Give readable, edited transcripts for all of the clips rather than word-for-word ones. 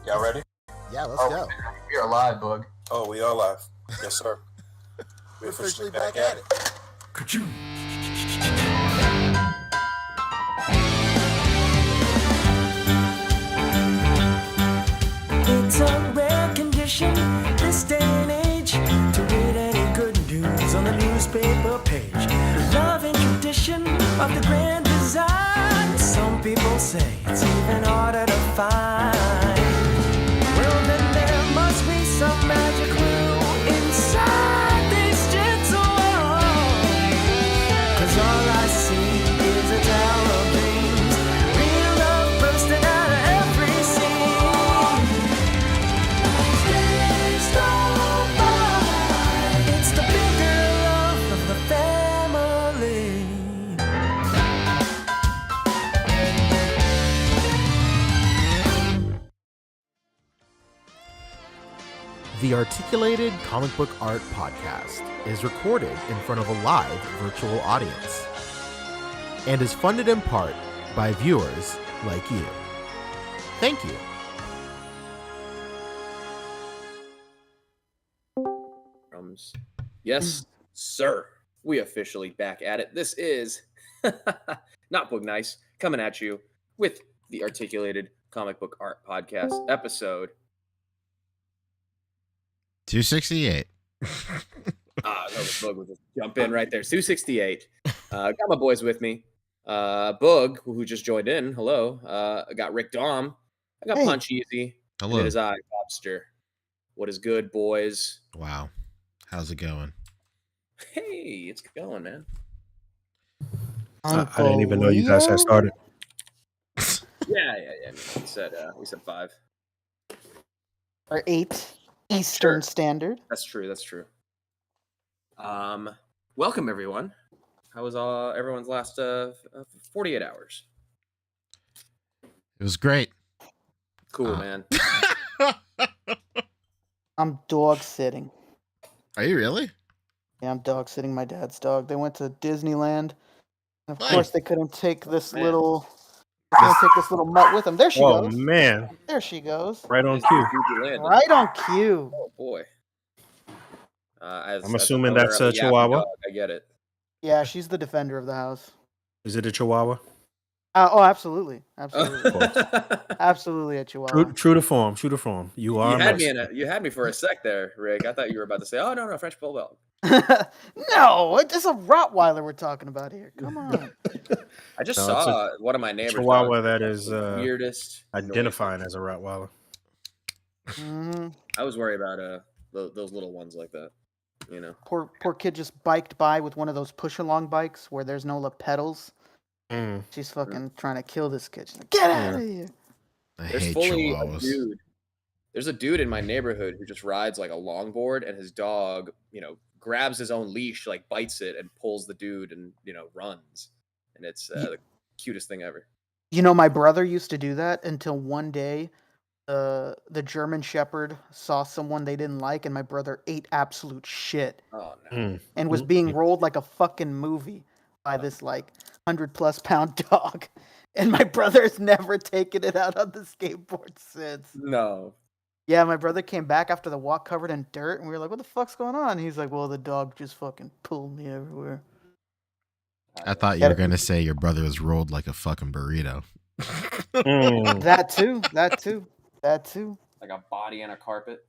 Y'all ready? Yeah, let's go. We are live, Boog. Oh, we are live. Yes, sir. We're officially back at it. Catchup. It's a rare condition this day and age to read any good news on the newspaper page. Love and tradition of the grand design. Some people say it's even harder to find. Well, then there must be some magic clue inside this gentle world. 'Cause all I see is a tower of dreams, real love bursting out of every scene. Days go by, it's the bigger love of the family. The Articulated Comic Book Art Podcast is recorded in front of a live virtual audience and is funded in part by viewers like you. Thank you. Yes, sir. We officially back at it. This is not Boog Nice coming at you with the Articulated Comic Book Art Podcast episode 268. No, Boog will just jump in right there. 268. Got my boys with me. Boog, who just joined in. Hello. I got Rick Dom. I got Pancheezey. Hello. And it is I, Hulkbuster. What is good, boys? Wow. How's it going? Hey, it's going, man. I didn't even know you guys had started. Yeah. We said 5. Or 8 Eastern Standard. That's true. Welcome everyone. How was everyone's last 48 hours? It was great. Cool, man. I'm dog sitting. Are you really? Yeah, I'm dog sitting my dad's dog. They went to Disneyland. And of Nice. course they couldn't take this Man. little mutt with them. There she Oh goes. man, There she goes. right on cue. Right on cue. Oh boy. I'm assuming that's a Chihuahua. Dog, I get it. Yeah, she's the defender of the house. Is it a Chihuahua? Oh, absolutely. Absolutely a Chihuahua. True to form. You are. You had me for a sec there, Rick. I thought you were about to say, "Oh no, French bulldog." No, it's a Rottweiler we're talking about here. Come on. I just No, saw one of my neighbors. Chihuahua dogs. that is Weirdest identifying as a Rottweiler. Mhm. I was worried about those little ones like that. You know. Poor kid just biked by with one of those push-along bikes where there's no pedals. Mm. She's fucking trying to kill this kid. She's like, get out of here. I There's hate fully chihuahuas. a dude. There's a dude in my neighborhood who just rides like a longboard, and his dog, grabs his own leash, like bites it, and pulls the dude, and runs. And it's the cutest thing ever. My brother used to do that until one day, the German Shepherd saw someone they didn't like, and my brother ate absolute shit Oh no. Mm. and was being rolled like a fucking movie by this 100+ pound dog. And my brother has never taken it out on the skateboard since. No. Yeah, my brother came back after the walk covered in dirt, and we were like, what the fuck's going on? And he's like, well, the dog just fucking pulled me everywhere. I thought you were going to say your brother was rolled like a fucking burrito. Mm. That too. Like a body and a carpet.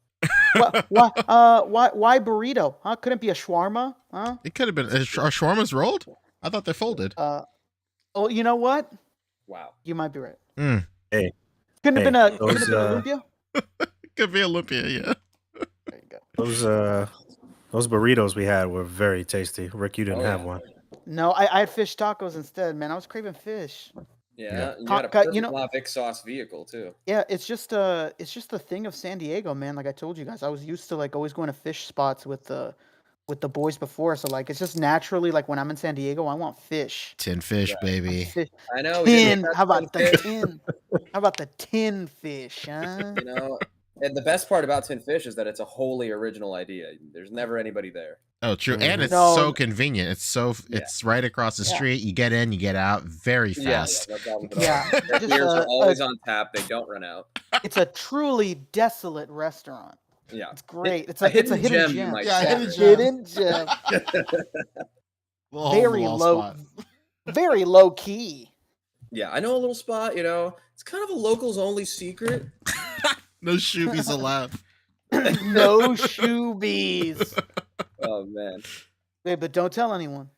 Why burrito? Huh? Couldn't it be a shawarma? Huh? It could have been. Are shawarmas rolled? I thought they folded. Oh, you know what? Wow. You might be right. Mm. Hey. Couldn't have been a those, lumpia? It could be Olympia, yeah. There you go. Those burritos we had were very tasty. Rick, you didn't have one. No, I had fish tacos instead, man. I was craving fish. Yeah. You Con- had a con- perfect Mafex sauce vehicle too. Yeah, it's just the thing of San Diego, man. Like I told you guys, I was used to always going to fish spots with the boys before, so it's just naturally when I'm in San Diego, I want fish. Tin fish, baby. Fish. I know. Tin. How about the tin? How about the tin fish, huh? And the best part about Tin Fish is that it's a wholly original idea. There's never anybody there. Oh, true. Mhm. And it's No. so convenient. It's right across the street. You get in, you get out very fast. Yeah, that's all. Yeah, Their just, beers are always on tap. They don't run out. It's a truly desolate restaurant. Yeah. It's great. It's a a hidden gem, you gem. might Yeah, say. hidden gem. Hidden gem. Little hole in the Very wall low, spot. very low key. Yeah, I know a little spot, you know. It's kind of a locals only secret. No shoobies allowed. No shoebies. Oh man. Hey, but don't tell anyone.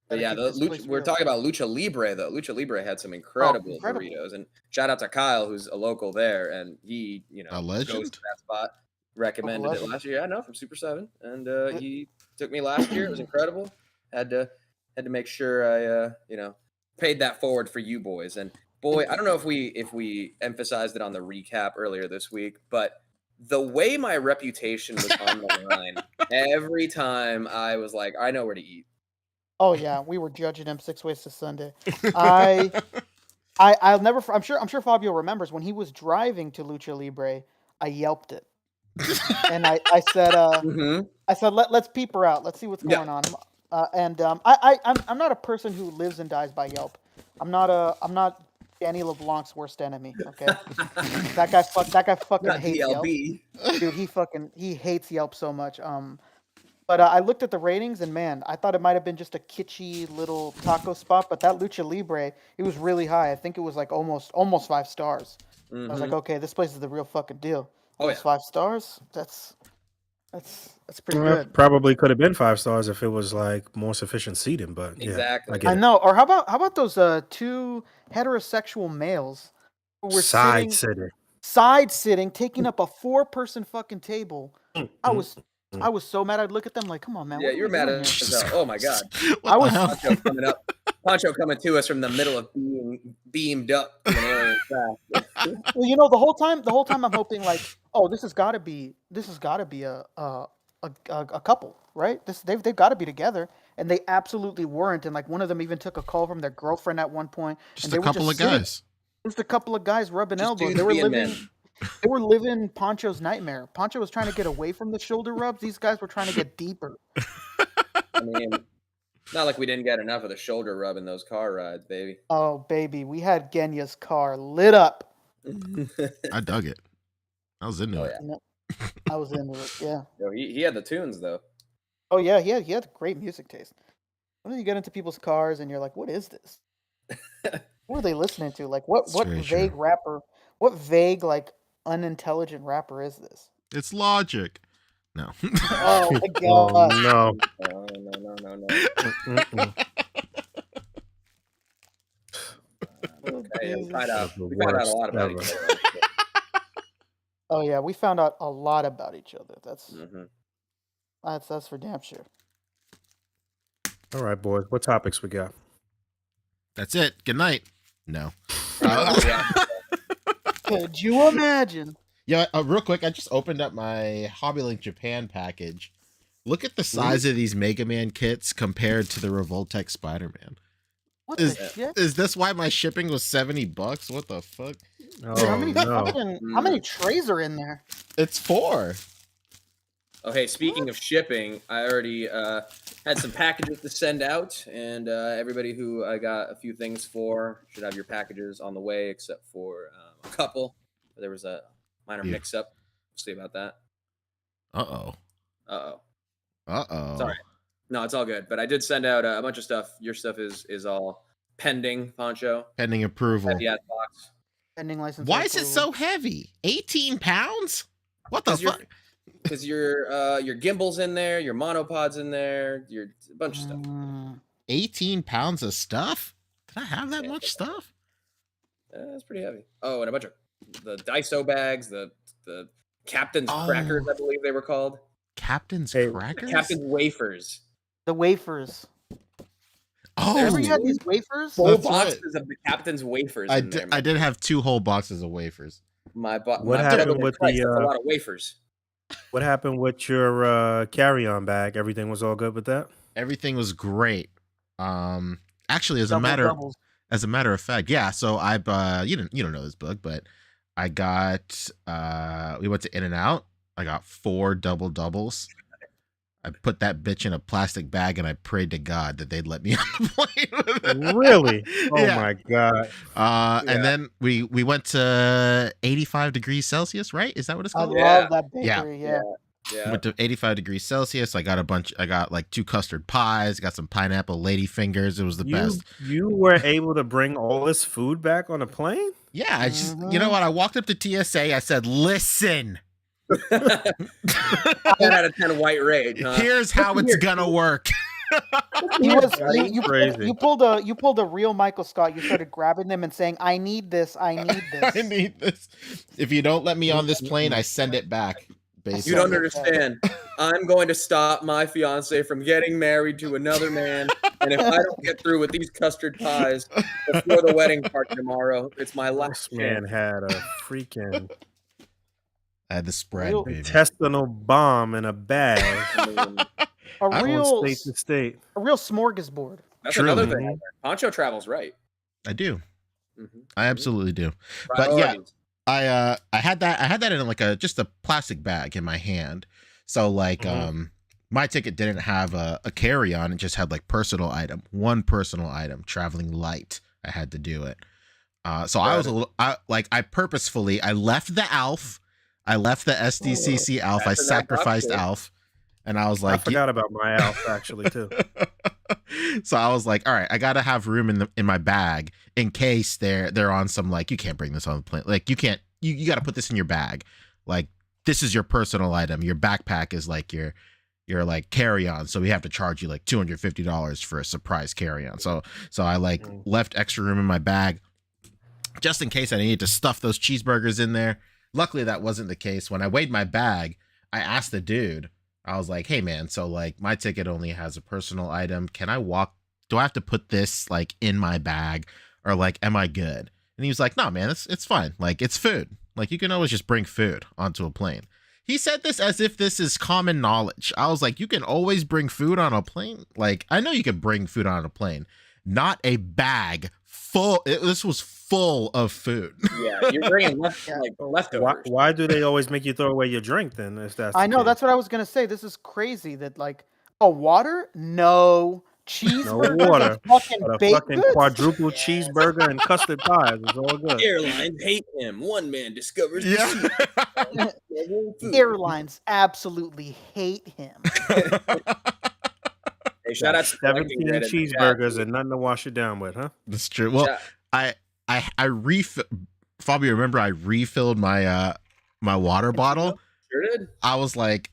But Gotta yeah, keep the this place we're real. talking about Lucha Libre though. Lucha Libre had some incredible incredible. burritos, and shout out to Kyle, who's a local there, and he, you know, A goes legend? to that spot. Recommended it legend. last year. Yeah, I know, from Super 7, and he took me last year. It was incredible. Had to make sure I you know, paid that forward for you boys. And boy, I don't know if we emphasized it on the recap earlier this week, but the way my reputation was on the line every time I was like, I know where to eat. Oh yeah, we were judging him 6 ways to Sunday. I'll never. I'm sure Fabio remembers when he was driving to Lucha Libre. I yelped it, and I said, let's peep her out. Let's see what's going on. I'm not a person who lives and dies by Yelp. I'm not Danny LeBlanc's worst enemy. Okay, that guy fucking Not hates Yelp. DLB. Dude, he hates Yelp so much. But I looked at the ratings, and man, I thought it might have been just a kitschy little taco spot, but that Lucha Libre, it was really high. I think it was like almost 5 stars. I was like, okay, this place is the real fucking deal. Oh, Almost yeah. 5 stars. That's pretty Well, good. probably could have been 5 stars if it was like more sufficient seating, but yeah, Exactly. I get I it. know. Or how about those 2 heterosexual males who were Side side sitting. sitting, taking up a 4-person fucking table? I was so mad. I'd look at them like, come on, man. Yeah, what are you were we mad doing at here? yourself. Oh my god. I was Pancho coming up. Pancho coming to us from the middle of being beamed up in an alien craft. Well, you know, the whole time I'm hoping like, oh, this has got to be a couple, right? They've got to be together, and they absolutely weren't. And like one of them even took a call from their girlfriend at one point. Just and they a were couple of sitting. guys. Just a couple of guys rubbing Just elbows. dudes They were being living. men. They were living Pancho's nightmare. Pancho was trying to get away from the shoulder rubs. These guys were trying to get deeper. I mean, not like we didn't get enough of the shoulder rub in those car rides, baby. Oh baby, we had Genya's car lit up. I dug it. I was into Oh, it. yeah. I was into it. Yeah. Yo, he had the tunes though. Oh yeah, he had great music taste. When you get into people's cars and you're like, what is this? What are they listening to? Like what very vague true. rapper? What vague like unintelligent rapper is this? It's Logic. No. Oh my Oh god. no. No. Mm-mm. Okay, we found That's the out a lot about worst each other. Oh yeah, we found out a lot about each other. Mhm. That's for damn sure. All right, boys. What topics we got? That's it. Good night. No. Yeah. Could you imagine? Yeah, real quick, I just opened up my HobbyLink Japan package. Look at the size of these Mega Man kits compared to the Revoltech Spider-Man. What Is- the shit? Is this why my shipping was $70? What the fuck? Oh Dude, how many no. how many trays are in there? It's 4. Oh, hey, speaking of shipping, I already had some packages to send out, and everybody who I got a few things for should have your packages on the way, except for a couple. There was a minor Yeah. mix-up. We'll see about that. Uh-oh. Uh-oh. Uh-oh. Sorry. No, it's all good. But I did send out a bunch of stuff. Your stuff is all pending, Pancho. Pending approval. Yeah, box. Pending license. Why is it approval. so heavy? 18 pounds? What the 'Cause you're- fuck? Because your gimbal's in there, your monopod's in there, your a bunch of stuff. 18 pounds of stuff? Did I have that Yeah. much stuff? That's pretty heavy. Oh, and a bunch of the Daiso bags, the Captain's Crackers, I believe they were called. Captain's Hey, Crackers? Captain's Wafers. The wafers. Oh, Remember you had these wafers? Full That's boxes of the Captain's Wafers I in there. did, I did have 2 whole boxes of wafers. What my happened brother with Christ, the, that's a lot of wafers. What happened with your carry-on bag? Everything was all good with that? Everything was great. Actually, as a Doubles. matter of fact, yeah. So I you don't know this book, but I got we went to In-N-Out. I got 4 doubles. I put that bitch in a plastic bag and I prayed to God that they'd let me on the plane with it. Really? Oh Yeah. my god. And then we went to 85 degrees Celsius, right? Is that what it's I called? love that bakery. Yeah. Yeah. Went to 85 degrees Celsius. I got like 2 custard pies, got some pineapple lady fingers. It was the best. You were able to bring all this food back on a plane? Yeah, I just, you know what? I walked up to TSA. I said, listen. 10 out of 10 white rage. Huh? Here's how it's gonna work. You pulled a real Michael Scott. You started grabbing them and saying, "I need this. I need this. I need this. If you don't let me on this plane, I send it back." Basically. You don't understand. I'm going to stop my fiance from getting married to another man, and if I don't get through with these custard pies before the wedding party tomorrow, it's my last. This man had a freaking I had the spread, baby. intestinal bomb in a bag. A real state to state. A real smorgasbord. That's another thing. Pancho travels right. I do. Mm-hmm. I absolutely do. But yeah, I had that in like just a plastic bag in my hand. So like my ticket didn't have a carry-on. It just had like one personal item, traveling light. I had to do it. So I was I purposefully left the ALF. I left the SDCC ALF. I sacrificed ALF. And I was like, I forgot about my ALF actually too. So I was like, all right, I gotta have room in my bag in case they're on some like, you can't bring this on the plane. Like you gotta put this in your bag. Like this is your personal item. Your backpack is like your like carry-on. So we have to charge you like $250 for a surprise carry-on. So I like left extra room in my bag just in case I needed to stuff those cheeseburgers in there. Luckily that wasn't the case. When I weighed my bag, I asked the dude, I was like, hey man, so like my ticket only has a personal item. Can I walk? Do I have to put this like in my bag or like, am I good? And he was like, no man, it's fine. Like it's food. Like you can always just bring food onto a plane. He said this as if this is common knowledge. I was like, you can always bring food on a plane. Like I know you can bring food on a plane, not a bag full. This was full of food. Yeah, you're bringing leftovers. Why do they always make you throw away your drink then? If that's I know case? that's what I was gonna say. This is crazy. That like water, no cheeseburger, no water, fucking but a baked fucking goods? quadruple cheeseburger and custard pies is all good. Airlines hate him. One man discovers the secret. Airlines absolutely hate him. Hey, shout out to 17 cheeseburgers and nothing to wash it down with, huh? That's true. Well, Fabio, remember I refilled my my water bottle. Sure did. I was like,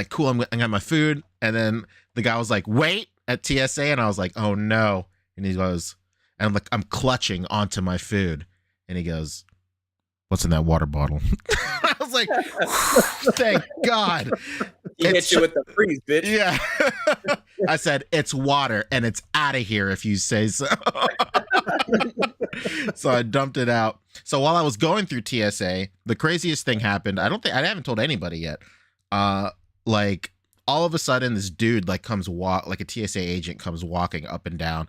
cool, I got my food, and then the guy was like, wait, at TSA, and I was like, oh no, and he goes, and I'm clutching onto my food, and he goes, what's in that water bottle? I was like, thank God. He hit you with the freeze, bitch. Yeah. I said, it's water, and it's out of here if you say so. So I dumped it out. So while I was going through TSA, the craziest thing happened. I haven't told anybody yet. Like all of a sudden this dude like like a TSA agent comes walking up and down.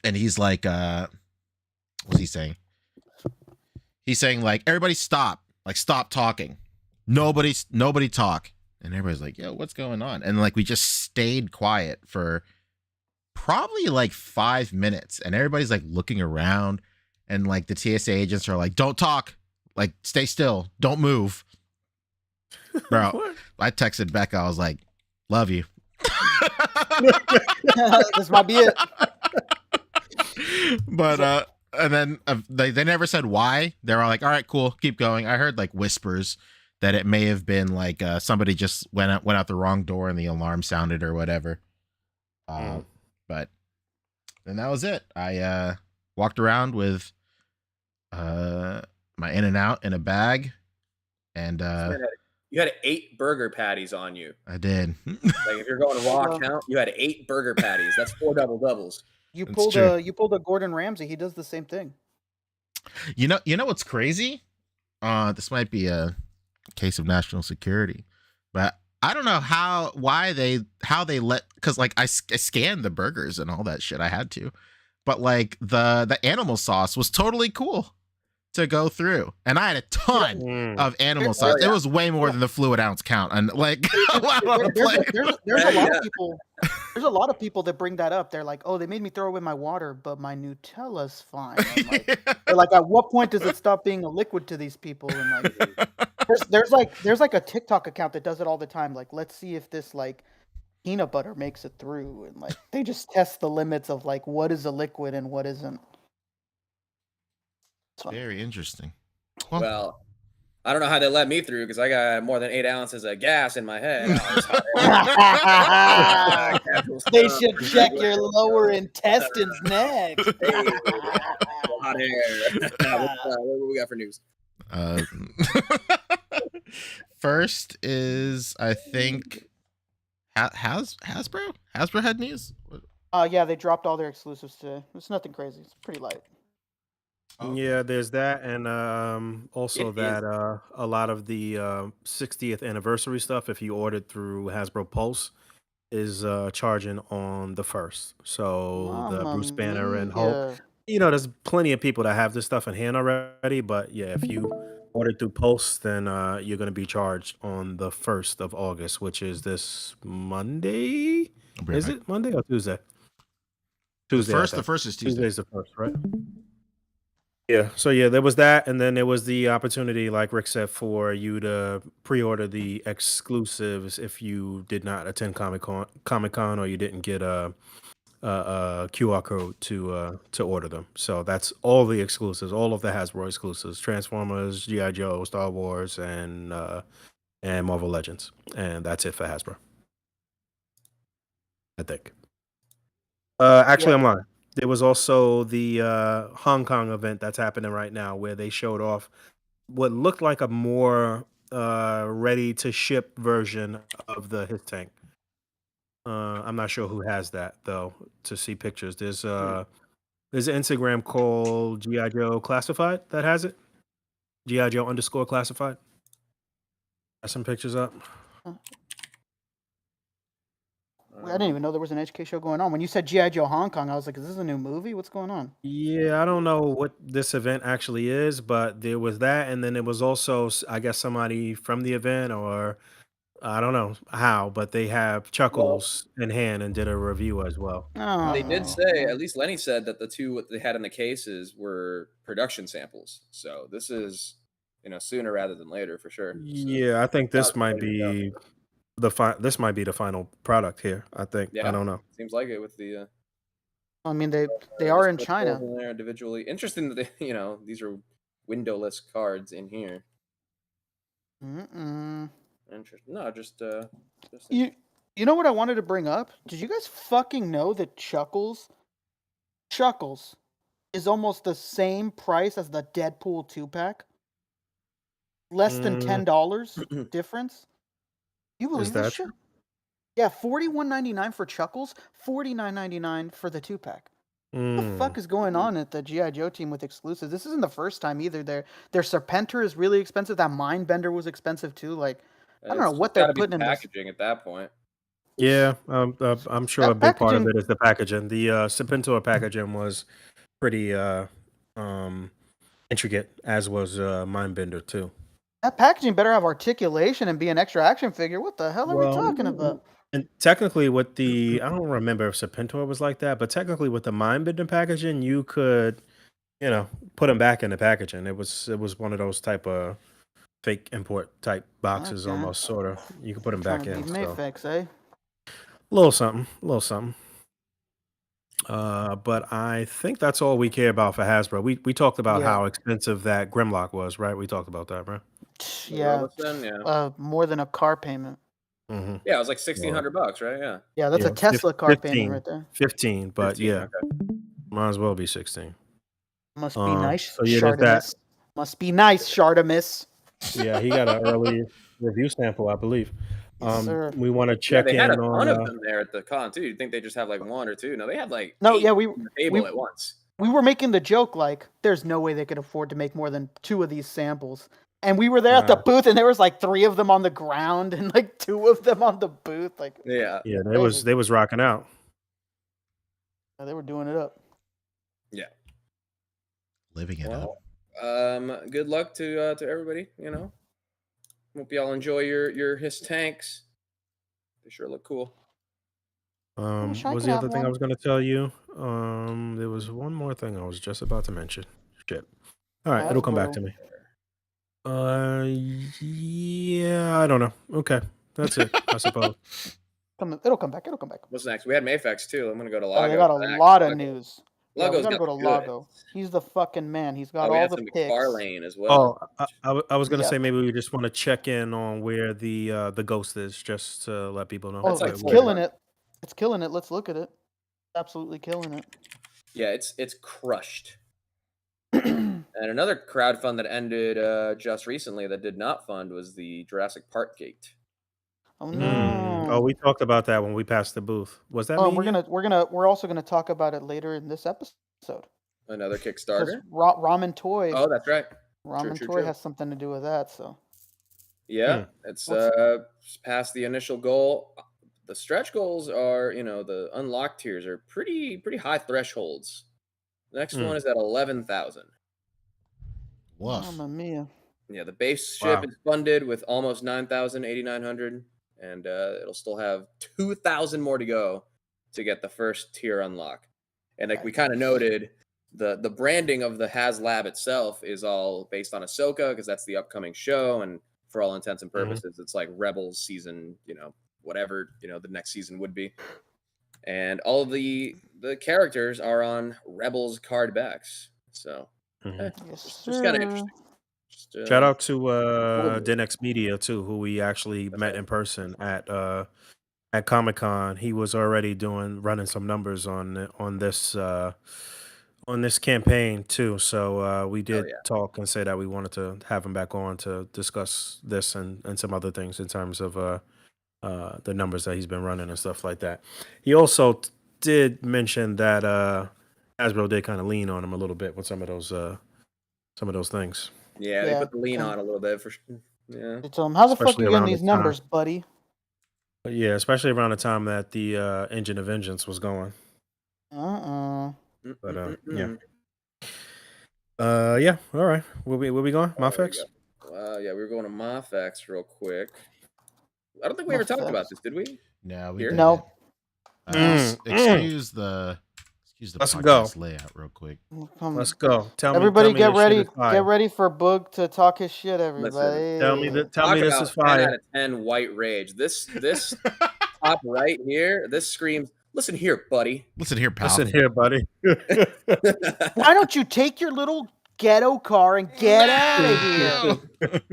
And he's like, what's he saying? He's saying like, everybody stop, like stop talking. Nobody talk. And everybody's like, yo, what's going on? And like, we just stayed quiet for probably like 5 minutes, and everybody's like looking around, and like the TSA agents are like, don't talk, like stay still, don't move. Bro, I texted Becca, I was like, love you. This might be it. But and then they never said why. They were like, all right, cool, keep going. I heard like whispers that it may have been like somebody just went out the wrong door and the alarm sounded or whatever. But then that was it. I walked around with my In-N-Out in a bag, and you had 8 burger patties on you. I did. Like if you're going to raw count, you had 8 burger patties. That's 4 double doubles. You pulled a Gordon Ramsay. He does the same thing. You know what's crazy? This might be a case of national security, but I don't know how they let, because like I scanned the burgers and all that shit. I had to, but like the animal sauce was totally cool. to go through, and I had a ton of animal size. It was way more than the fluid ounce count, and like there's a lot of people. There's a lot of people that bring that up. They're like, "Oh, they made me throw away my water, but my Nutella's fine." They're like, "At what point does it stop being a liquid to these people?" And like, there's like a TikTok account that does it all the time. Like, let's see if this like peanut butter makes it through, and like they just test the limits of like what is a liquid and what isn't. Very interesting. Well, I don't know how they let me through because I got more than 8 ounces of gas in my head. They should check your lower intestines next. Hot air. What we got for news? First is, I think, Hasbro? Hasbro had news? Yeah, they dropped all their exclusives today. It's nothing crazy. It's pretty light. Yeah, there's that, and also that a lot of the 60th anniversary stuff, if you ordered through Hasbro Pulse, is charging on the 1st. So the Bruce Banner and Hulk, there's plenty of people that have this stuff in hand already, but yeah, if you ordered through Pulse, then you're going to be charged on the 1st of August, which is this Monday. Is it Monday or Tuesday? Tuesday. The first is Tuesday. Tuesday's the 1st, right? Yeah, so yeah, there was that, and then there was the opportunity, like Rick said, for you to pre-order the exclusives if you did not attend Comic-Con or you didn't get a QR code to order them. So that's all the exclusives, all of the Hasbro exclusives: Transformers, G.I.Joe, Star Wars, and Marvel Legends, and that's it for Hasbro. I think. Actually, I'm lying. There was also the Hong Kong event that's happening right now where they showed off what looked like a more ready-to-ship version of the His Tank. I'm not sure who has that, though, to see pictures. There's an Instagram called G.I.Joe Classified that has it. G.I.Joe _classified. Got some pictures up. I didn't even know there was an HK show going on. When you said G.I. Joe Hong Kong, I was like, is this a new movie? What's going on? Yeah, I don't know what this event actually is, but there was that, and then there was also, I guess, somebody from the event, or I don't know how, but they have Chuckles in hand and did a review as well. They did say, at least Lenny said, that the two they had in the cases were production samples. So this is, sooner rather than later for sure. Yeah, I think this might be this might be the final product here. I think. Yeah, I don't know. Seems like it with the. I mean, they are in China. In there individually. Interesting that they, these are windowless cards in here. Interesting. No, just. You know what I wanted to bring up? Did you guys fucking know that Chuckles is almost the same price as the Deadpool 2-pack? Less than $10 difference. You believe this shit? Yeah, $41.99 for Chuckles, $49.99 for the 2-pack. What the fuck is going on at the G.I. Joe team with exclusives? This isn't the first time either. Their Serpentor is really expensive. That Mindbender was expensive too. Like, I don't know what they're putting in packaging at that point. Yeah, I'm sure a big part of it is the packaging. The Serpentor packaging was pretty intricate, as was Mindbender too. That packaging better have articulation and be an extra action figure. What the hell are we talking about? And technically, with the I don't remember if Serpentor was like that, but technically with the Mindbender packaging, you could, put them back in the packaging. It was one of those type of fake import type boxes, almost sort of. You could put them back in. Mafex, eh? Little something. But I think that's all we care about for Hasbro. We talked about how expensive that Grimlock was, right? We talked about that, right? Yeah. More than a car payment. Mm-hmm. Yeah, it was like $1,600, right? Yeah. Yeah, that's a Tesla car payment right there. 15, but 15, yeah, might as well be 16. Must be nice. So yeah, that. Must be nice, Shardamus. Yeah, he got an early review sample, I believe. We want to check they had in a on. ton of them there at the con too. You'd think they just have like one or two. No, they had like we on the table at once. We were making the joke like, there's no way they could afford to make more than 2 of these samples. And we were there at the booth, and there was like 3 of them on the ground, and like 2 of them on the booth. Like, yeah, they was rocking out. Yeah, they were doing it up. Living it up. Good luck to everybody. You know, hope y'all enjoy your his tanks. They sure look cool. wish I Was could the have other thing I one. was going to tell you? There was one more thing I was just about to mention. Shit. All right, it'll come back to Hasbro. me. Yeah, I don't know. Okay, that's it. I suppose. It'll come back. It'll come back. What's next? We had Mafex too. I'm gonna go to Oh, Lago. they got a Baaack. lot of Lago- news. Yeah, we Lago's gotta got go to the goods. Lago. He's the fucking man. He's got Oh, we all had the some picks. McFarlane as well. I was going to Yeah. say maybe we just want to check in on where the ghost is, just to let people know. Oh, That's like it's four killing months. it. It's killing it. Let's look at it. Absolutely killing it. Yeah, it's crushed. And another crowd fund that ended just recently that did not fund was the Jurassic Park gate. Oh Oh, no. we talked about that when we passed the booth. Was that me? We're also gonna talk about it later in this episode. Another Because Kickstarter. RamenToy. Oh, that's right. RamenToy has something to do with that. So Yeah, it's past the initial goal. The stretch goals are, the unlocked tiers are pretty high thresholds. The next one is at 11,000. Woof. Mamma mia. Yeah, the base ship is funded with almost 9,000, 8,900, and it'll still have 2,000 more to go to get the first tier unlock. And like we kind of noted, the branding of the Haslab itself is all based on Ahsoka because that's the upcoming show, and for all intents and purposes, it's like Rebels season, whatever the next season would be. And all of the characters are on Rebels card backs, so Yes, just kind of sir. interesting. Shout out to Denex Media too, who we actually met in person at Comic-Con. He was already running some numbers on this campaign too. So we did talk and say that we wanted to have him back on to discuss this and some other things in terms of the numbers that he's been running and stuff like that. He also did mention that Hasbro did kind of lean on him a little bit with some of those things. Yeah, they put the lean on a little bit for sure. Yeah. They told him, how the fuck Especially you getting around these the time. numbers, buddy? But yeah, especially around the time that the Engine of Vengeance was going. Uh-uh. But yeah. Yeah, all right. Where we going? Mafex? Yeah, we were going to Mafex real quick. I don't think we ever talked about this, did we? No, we Here? didn't. No. Excuse the Let's podcast go. layout real quick. Let's go. Everybody get this shit ready. is fire. Get ready for Boog to talk his shit, Listen, everybody. Tell me this about is fire. 10 out of 10 white rage. This top right here, this screams, listen here, buddy. Listen here, pal. Listen here, buddy. Why don't you take your little ghetto car and get out of here?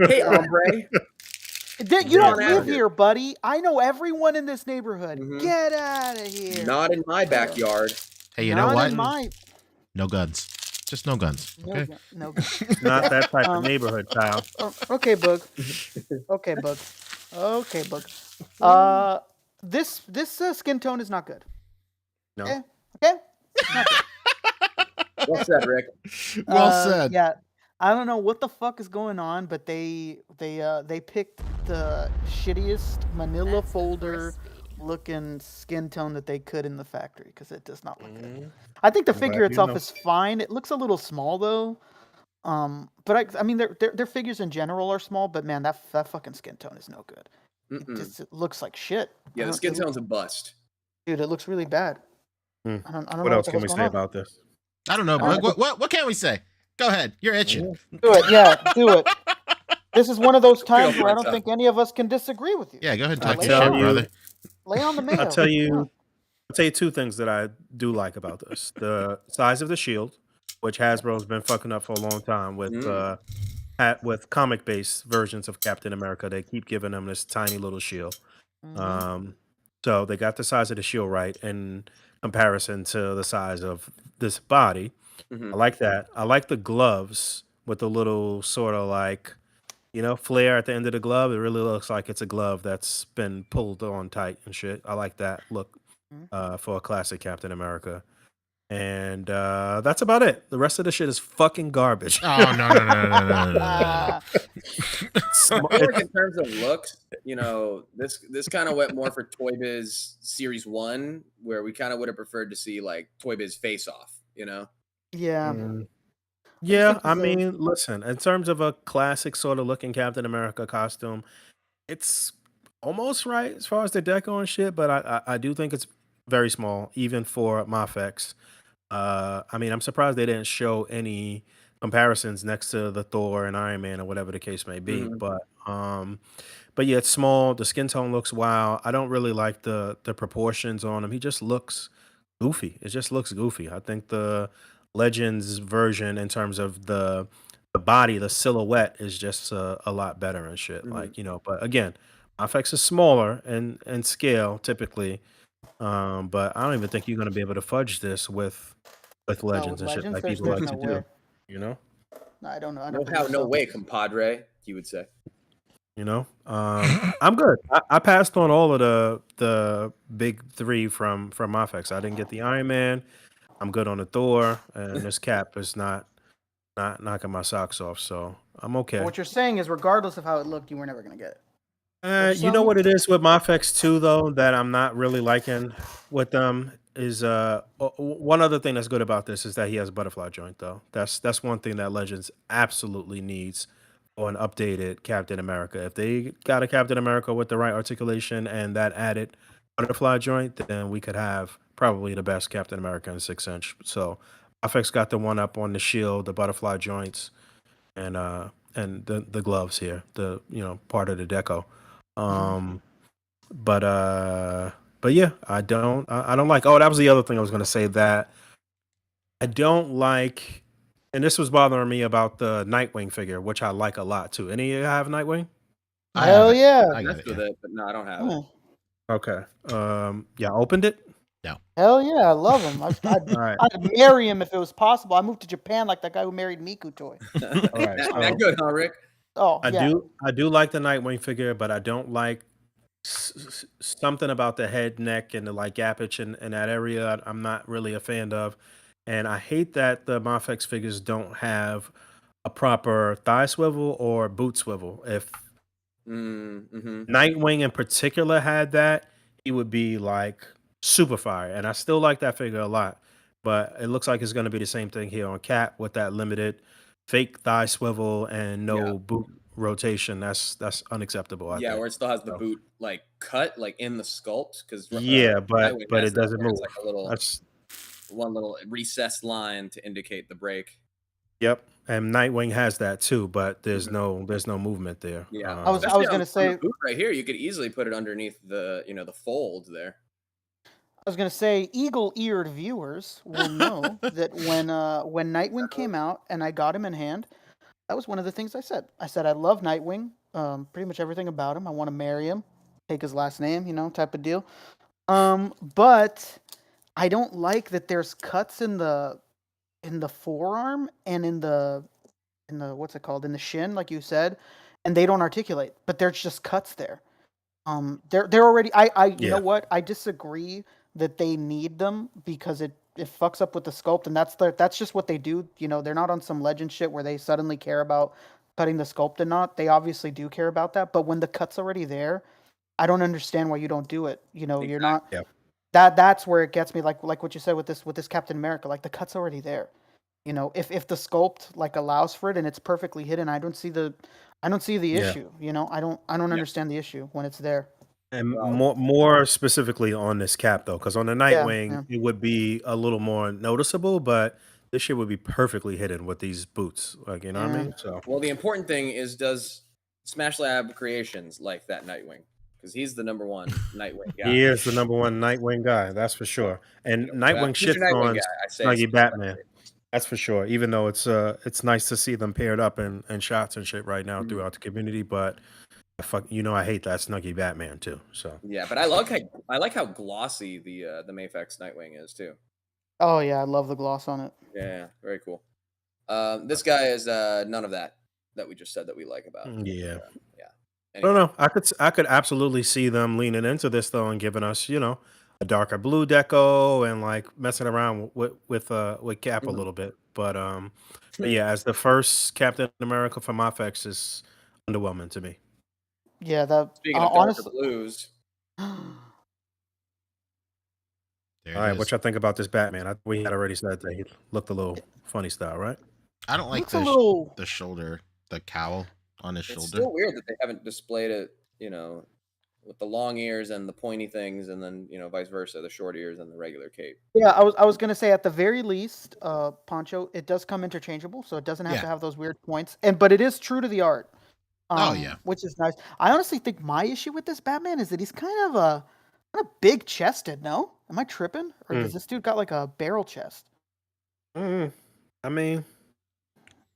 Hey, hombre. You don't live here, buddy. I know everyone in this neighborhood. Get out of here. Not in my backyard. Hey, you know what? My... No guns. Just no guns. Okay. No guns. Not that type of neighborhood, pal. Okay, Boog. Okay, Boog. This skin tone is not good. No. Okay. Not good. Well said, Rick. Well said. Yeah. I don't know what the fuck is going on, but they picked the shittiest Manila folder looking skin tone that they could in the factory because it does not look good. I think the figure itself is fine. It looks a little small though. But I mean their figures in general are small, but man, that fucking skin tone is no good. It looks like shit. Yeah, the skin tone's a bust. Dude, it looks really bad. I don't know what else can we say about this? I don't know, Bug. What can we say? Go ahead. You're itching. Do it. Yeah, do it. This is one of those times where I don't think any of us can disagree with you. Yeah, go ahead and talk Lay your shit, on- brother. Lay on the mail. I'll tell you two things that I do like about this. The size of the shield, which Hasbro's been fucking up for a long time with comic-based versions of Captain America. They keep giving them this tiny little shield. So they got the size of the shield right in comparison to the size of this body. I like that. I like the gloves with the little sort of like, flare at the end of the glove. It really looks like it's a glove that's been pulled on tight and shit. I like that look for a classic Captain America. And that's about it. The rest of the shit is fucking garbage. Oh, no. I feel like in terms of looks, this kind of went more for Toy Biz Series 1, where we kind of would have preferred to see like Toy Biz Face Off, Yeah. Yeah, I deserve. mean, listen, in terms of a classic sort of looking Captain America costume, it's almost right as far as the deco and shit, but I do think it's very small, even for Mafex. I mean, I'm surprised they didn't show any comparisons next to the Thor and Iron Man or whatever the case may be. Hmm. But yeah, it's small. The skin tone looks wild. I don't really like the proportions on him. He just looks goofy. It just looks goofy. I think the Legends version, in terms of the body, the silhouette, is just a lot better and shit. Hmm. Like, but again, FX is smaller in scale typically. But I don't even think you're gonna be able to fudge this with No, with Legends and shit Legends, like there's people there's like no to way. do. You know. No, I don't know. I No don't how, believe no so. way, compadre. You would say. I'm good. I passed on all of the big three from Mafex. I didn't get the Iron Man. I'm good on the Thor, and this Cap is not knocking my socks off. So I'm But okay. what you're saying is, regardless of how it looked, you were never gonna get it. There's You know some. what it is with Mafex too, though, that I'm not really liking with them is one other thing that's good about this is that he has a butterfly joint though. That's one thing that Legends absolutely needs for an updated Captain America. If they got a Captain America with the right articulation and that added butterfly joint, then we could have probably the best Captain America in 6 inch. So Mafex got the one up on the shield, the butterfly joints, and the gloves here, the part of the deco. Um, but yeah, I don't like. Oh, that was the other thing I was gonna say that I don't like, and this was bothering me about the Nightwing figure, which I like a lot too. Any of you have Nightwing? I Hell have it. yeah. I got Messed it. with Yeah. it, but no, I don't have it. Hmm. Okay. Yeah, I opened it. No. Hell yeah, I love him. All right. I'd marry him if it was possible. I moved to Japan like that guy who married Miku Toy. All right. Not good, huh, Rick? Oh I yeah. do like the Nightwing figure, but I don't like something about the head, neck, and the like gappage in that area. I'm not really a fan of, and I hate that the Mafex figures don't have a proper thigh swivel or boot swivel. If Mm-hmm. Nightwing in particular had that, he would be like super fire. And I still like that figure a lot. But it looks like it's going to be the same thing here on Cat with that limited fake thigh swivel and no boot rotation. That's unacceptable, I Yeah, think. where it still has the So, boot like cut like in the sculpt because yeah, but Nightwing has it that doesn't where move. it's like a little That's one little recessed line to indicate the break. Yep. And Nightwing has that too, but there's Mhm. no movement there. Yeah, I was especially gonna on say the boot right here, you could easily put it underneath the the fold there. eagle-eared viewers will know that when Nightwing came out and I got him in hand, that was one of the things I said. I said I love Nightwing, pretty much everything about him. I want to marry him, take his last name, type of deal. But I don't like that there's cuts in the forearm and in the what's it called, in the shin, like you said, and they don't articulate, but there's just cuts there. They're already. You know Yeah. what? I disagree that they need them because it fucks up with the sculpt, and that's just what they do. They're not on some legend shit where they suddenly care about cutting the sculpt and not. They obviously do care about that, but when the cut's already there, I don't understand why you don't do it. You're not. Yeah. That's where it gets me. Like what you said with this Captain America. Like the cut's already there. If the sculpt like allows for it and it's perfectly hidden, I don't see the Yeah. issue. I don't understand the issue when it's there. And Well, more specifically on this Cap though, because on the Yeah, Nightwing yeah. it would be a little more noticeable, but this shit would be perfectly hidden with these boots. Like, you know what I Yeah. mean? So well, the important thing is, does Smash Lab Creations like that Nightwing? Because he's the number one Nightwing guy. he is the number one Nightwing guy, that's for sure. And Nightwing He's your shits Nightwing on guy. I say Snuggy so. Batman. That's for sure. Even though it's nice to see them paired up in shots and shit right now Mhm. throughout the community, but I hate that Snuggy Batman too. So Yeah, but I like how glossy the Mafex Nightwing is too. Oh yeah, I love the gloss on it. Yeah, very cool. This guy is none of that we just said that we like about. yeah. Yeah. I don't know. I could absolutely see them leaning into this though and giving us, a darker blue deco and like messing around with Cap a Mhm. little bit. But yeah, as the first Captain America for Mafex is underwhelming to me. Yeah, that Speaking of darker honestly. blues, There All right, it what is. y'all think about this Batman? We had already said that he looked a little funny style, right? I don't like Looks a little. the shoulder, the cowl on his It's shoulder. still weird that they haven't displayed it, with the long ears and the pointy things, and then vice versa, the short ears and the regular cape. Yeah, I was gonna say at the very least, Pancho, it does come interchangeable, so it doesn't have Yeah. to have those weird points. But it is true to the art. Oh, yeah. Which is nice. I honestly think my issue with this Batman is that he's kind of big chested. No, am I tripping? Or does this dude got like a barrel chest? I mean,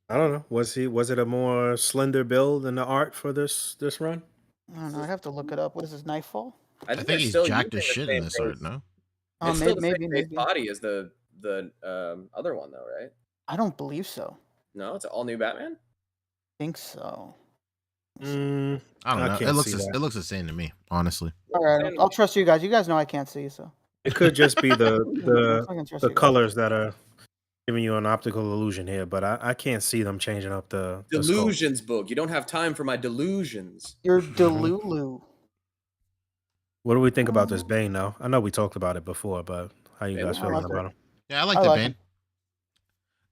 I don't know. Was it a more slender build in the art for this run? I don't know. I'd have to look it up. What is his Knifefall? I I think think he's he's still jacked as using the shit in same this art, base. no? It's still the maybe, same base body as the other one, though, right? I don't believe so. No, it's an all new Batman. Think so. I don't know. can't see It that. looks the same to me, honestly. All right, I'll trust you guys. You guys know I can't see, so It could just be I can trust the you guys. colors that are giving you an optical illusion here, but I can't see them changing up the scope. Delusions, Boog. You don't have time for my delusions. You're Delulu. What do we think about this Bane, though? I know we talked about it before, but how you Yeah, guys I feeling like about him? Yeah, I like I the like Bane. him.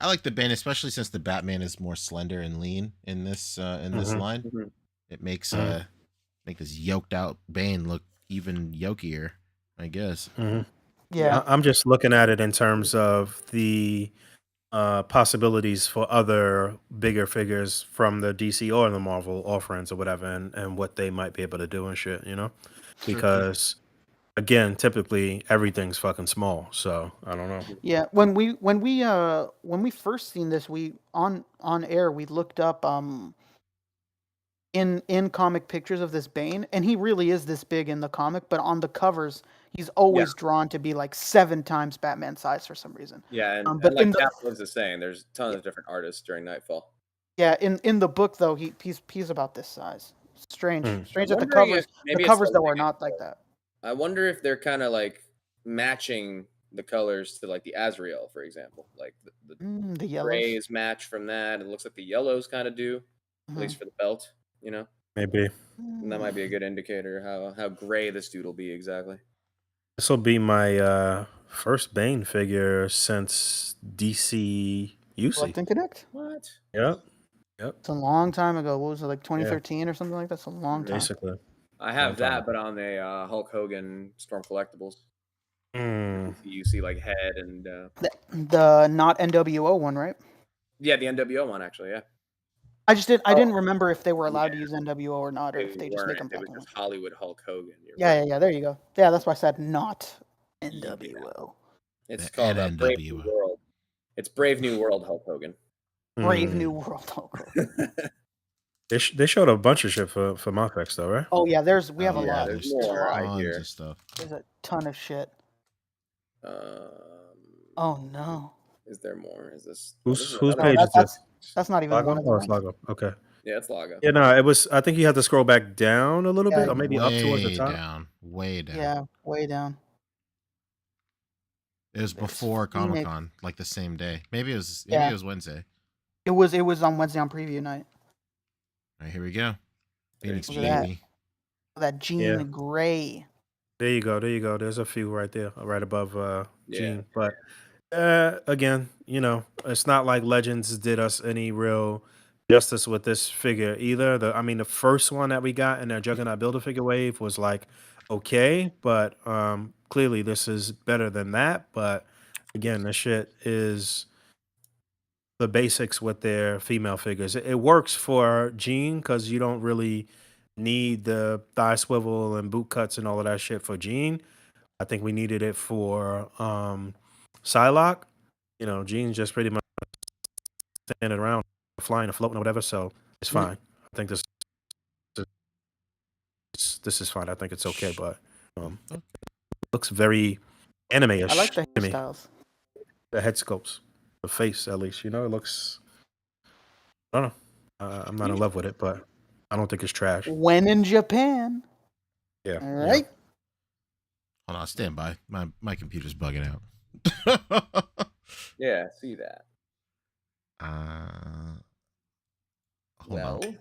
I like the Bane, especially since the Batman is more slender and lean in this line. Mhm. It makes make this yoked out Bane look even yokier, I guess. Yeah. I'm just looking at it in terms of the possibilities for other bigger figures from the DC or the Marvel offerings or whatever, and what they might be able to do and shit, because again, typically everything's fucking small, so I don't know. Yeah, when we first seen this, we on air we looked up in comic pictures of this Bane, and he really is this big in the comic, but on the covers he's always drawn to be like 7 times Batman size for some reason. Yeah, and but like in the Captain is saying, there's tons of different artists during Nightfall. yeah, in the book though, he's about this size. Strange that the wondering covers if maybe it's though are something not like that. I wonder if they're kind of like matching the colors to like the Azrael, for example. Like The yellows. grays match from that. It looks like the yellows kind of do, at least for the belt, Maybe And that might be a good indicator how gray this dude will be exactly. this will be my first Bane figure since DC UC. Collecting Connect? What? Yep. It's a long time ago. What was it, like 2013 or something like that? That's a long time. Basically. I have Long time. that, but on a Hulk Hogan Storm Collectibles. Mm. You see like head and The not NWO one, right? yeah, the NWO one actually. Yeah, I didn't remember if they were allowed to use NWO or not, or if they just make them. It was just Hollywood Hulk Hogan. Yeah. There you go. Yeah, that's why I said not NWO. It's The called Brave NWO. New World. It's Brave New World Hulk Hogan. Brave New World Hulk Hogan. They showed a bunch of shit for Mafex though, right? Oh yeah, we have a lot. There's more, I tons hear. of stuff. There's a ton of shit. Oh no. Is there more? Is this Whose another- page is this? That's not even Lago? one of the Oh, it's ones. Lago. Okay. Yeah, it's Lago. Yeah, no, it was. I think you had to scroll back down a little Yeah, bit, or maybe up towards the Way top. down. Way down. Yeah, way down. It was before Comic Con, like the same day. Maybe it was Wednesday. It was on Wednesday on preview night. All right, here we go. Phoenix Look at that. baby. That Jean Grey. There you go. There's a few right there, right above Yeah. Gene. But again, it's not like Legends did us any real justice with this figure either. The first one that we got in their Juggernaut Build-A-Figure wave was like okay, but clearly this is better than that. But again, this shit is the basics with their female figures. It works for Jean because you don't really need the thigh swivel and boot cuts and all of that shit for Jean. I think we needed it for Psylocke. Jean's just pretty much standing around, flying or floating or whatever, so it's fine. I think this is fine. I think it's okay, but it looks very anime-ish. I like the to me. hairstyles. The head sculpts, the face at least. It looks. I don't know. I'm not in love with it, but I don't think it's trash. When in Japan. Yeah. All right. Hold on, stand by. My computer's bugging out. Yeah, see that. Hold on. I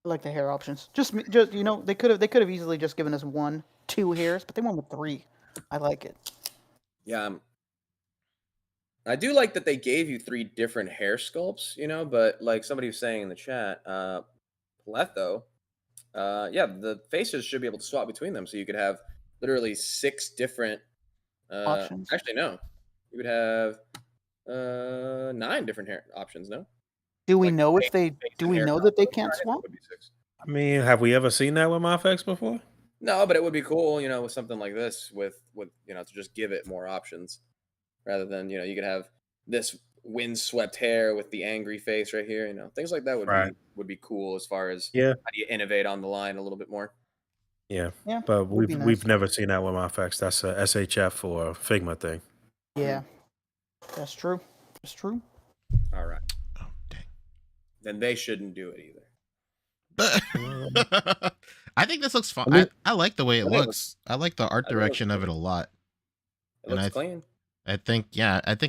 like the hair options. Just they could have easily just given us 1, 2 hairs, but they went with 3. I like it. Yeah, I do like that they gave you 3 different hair sculpts, but like somebody was saying in the chat, Pletho, yeah, the faces should be able to swap between them, so you could have literally 6 different. Options. Actually, no, you would have 9 different hair options. No. Do we Like, know if face- they? face Do and we hair know that they combo. can't I think it swap? would be 6. I mean, have we ever seen that with Mafex before? No, but it would be cool, with something like this, with to just give it more options, rather than you could have this windswept hair with the angry face right here. Things like that would be cool as far as Yeah. how do you innovate on the line a little bit more. Yeah. Yeah, But would be we've nice. never seen that with Mafex. That's a SHF or Figma thing. Yeah, that's true. That's true. All right, Oh, dang. then they shouldn't do it either. I think this looks fun. I mean- I like the way it I think it looks. I like the art I think it looks direction of it a lot. It And looks clean. I think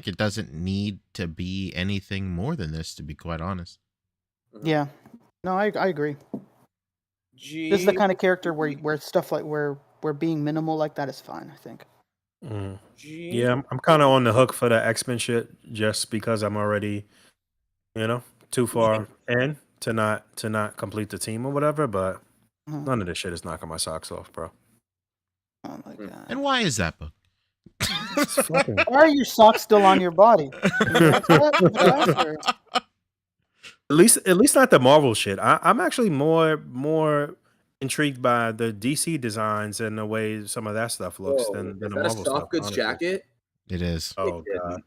it doesn't need to be anything more than this, to be quite honest. Yeah. No, I agree. This is the kind of character where stuff like where being minimal like that is fine. I think. Mm. Yeah, I'm kind of on the hook for the X-Men shit just because I'm already, too far in to not complete the team or whatever. But Mhm. none of this shit is knocking my socks off, bro. Oh my god. And why is that, Boog? It's fucking- Why are your socks still on your body? At least not the Marvel shit. I'm actually more intrigued by the DC designs and the way some of that stuff looks than is the that Marvel a stuff. soft goods honestly. jacket? It is. Oh They god. didn't.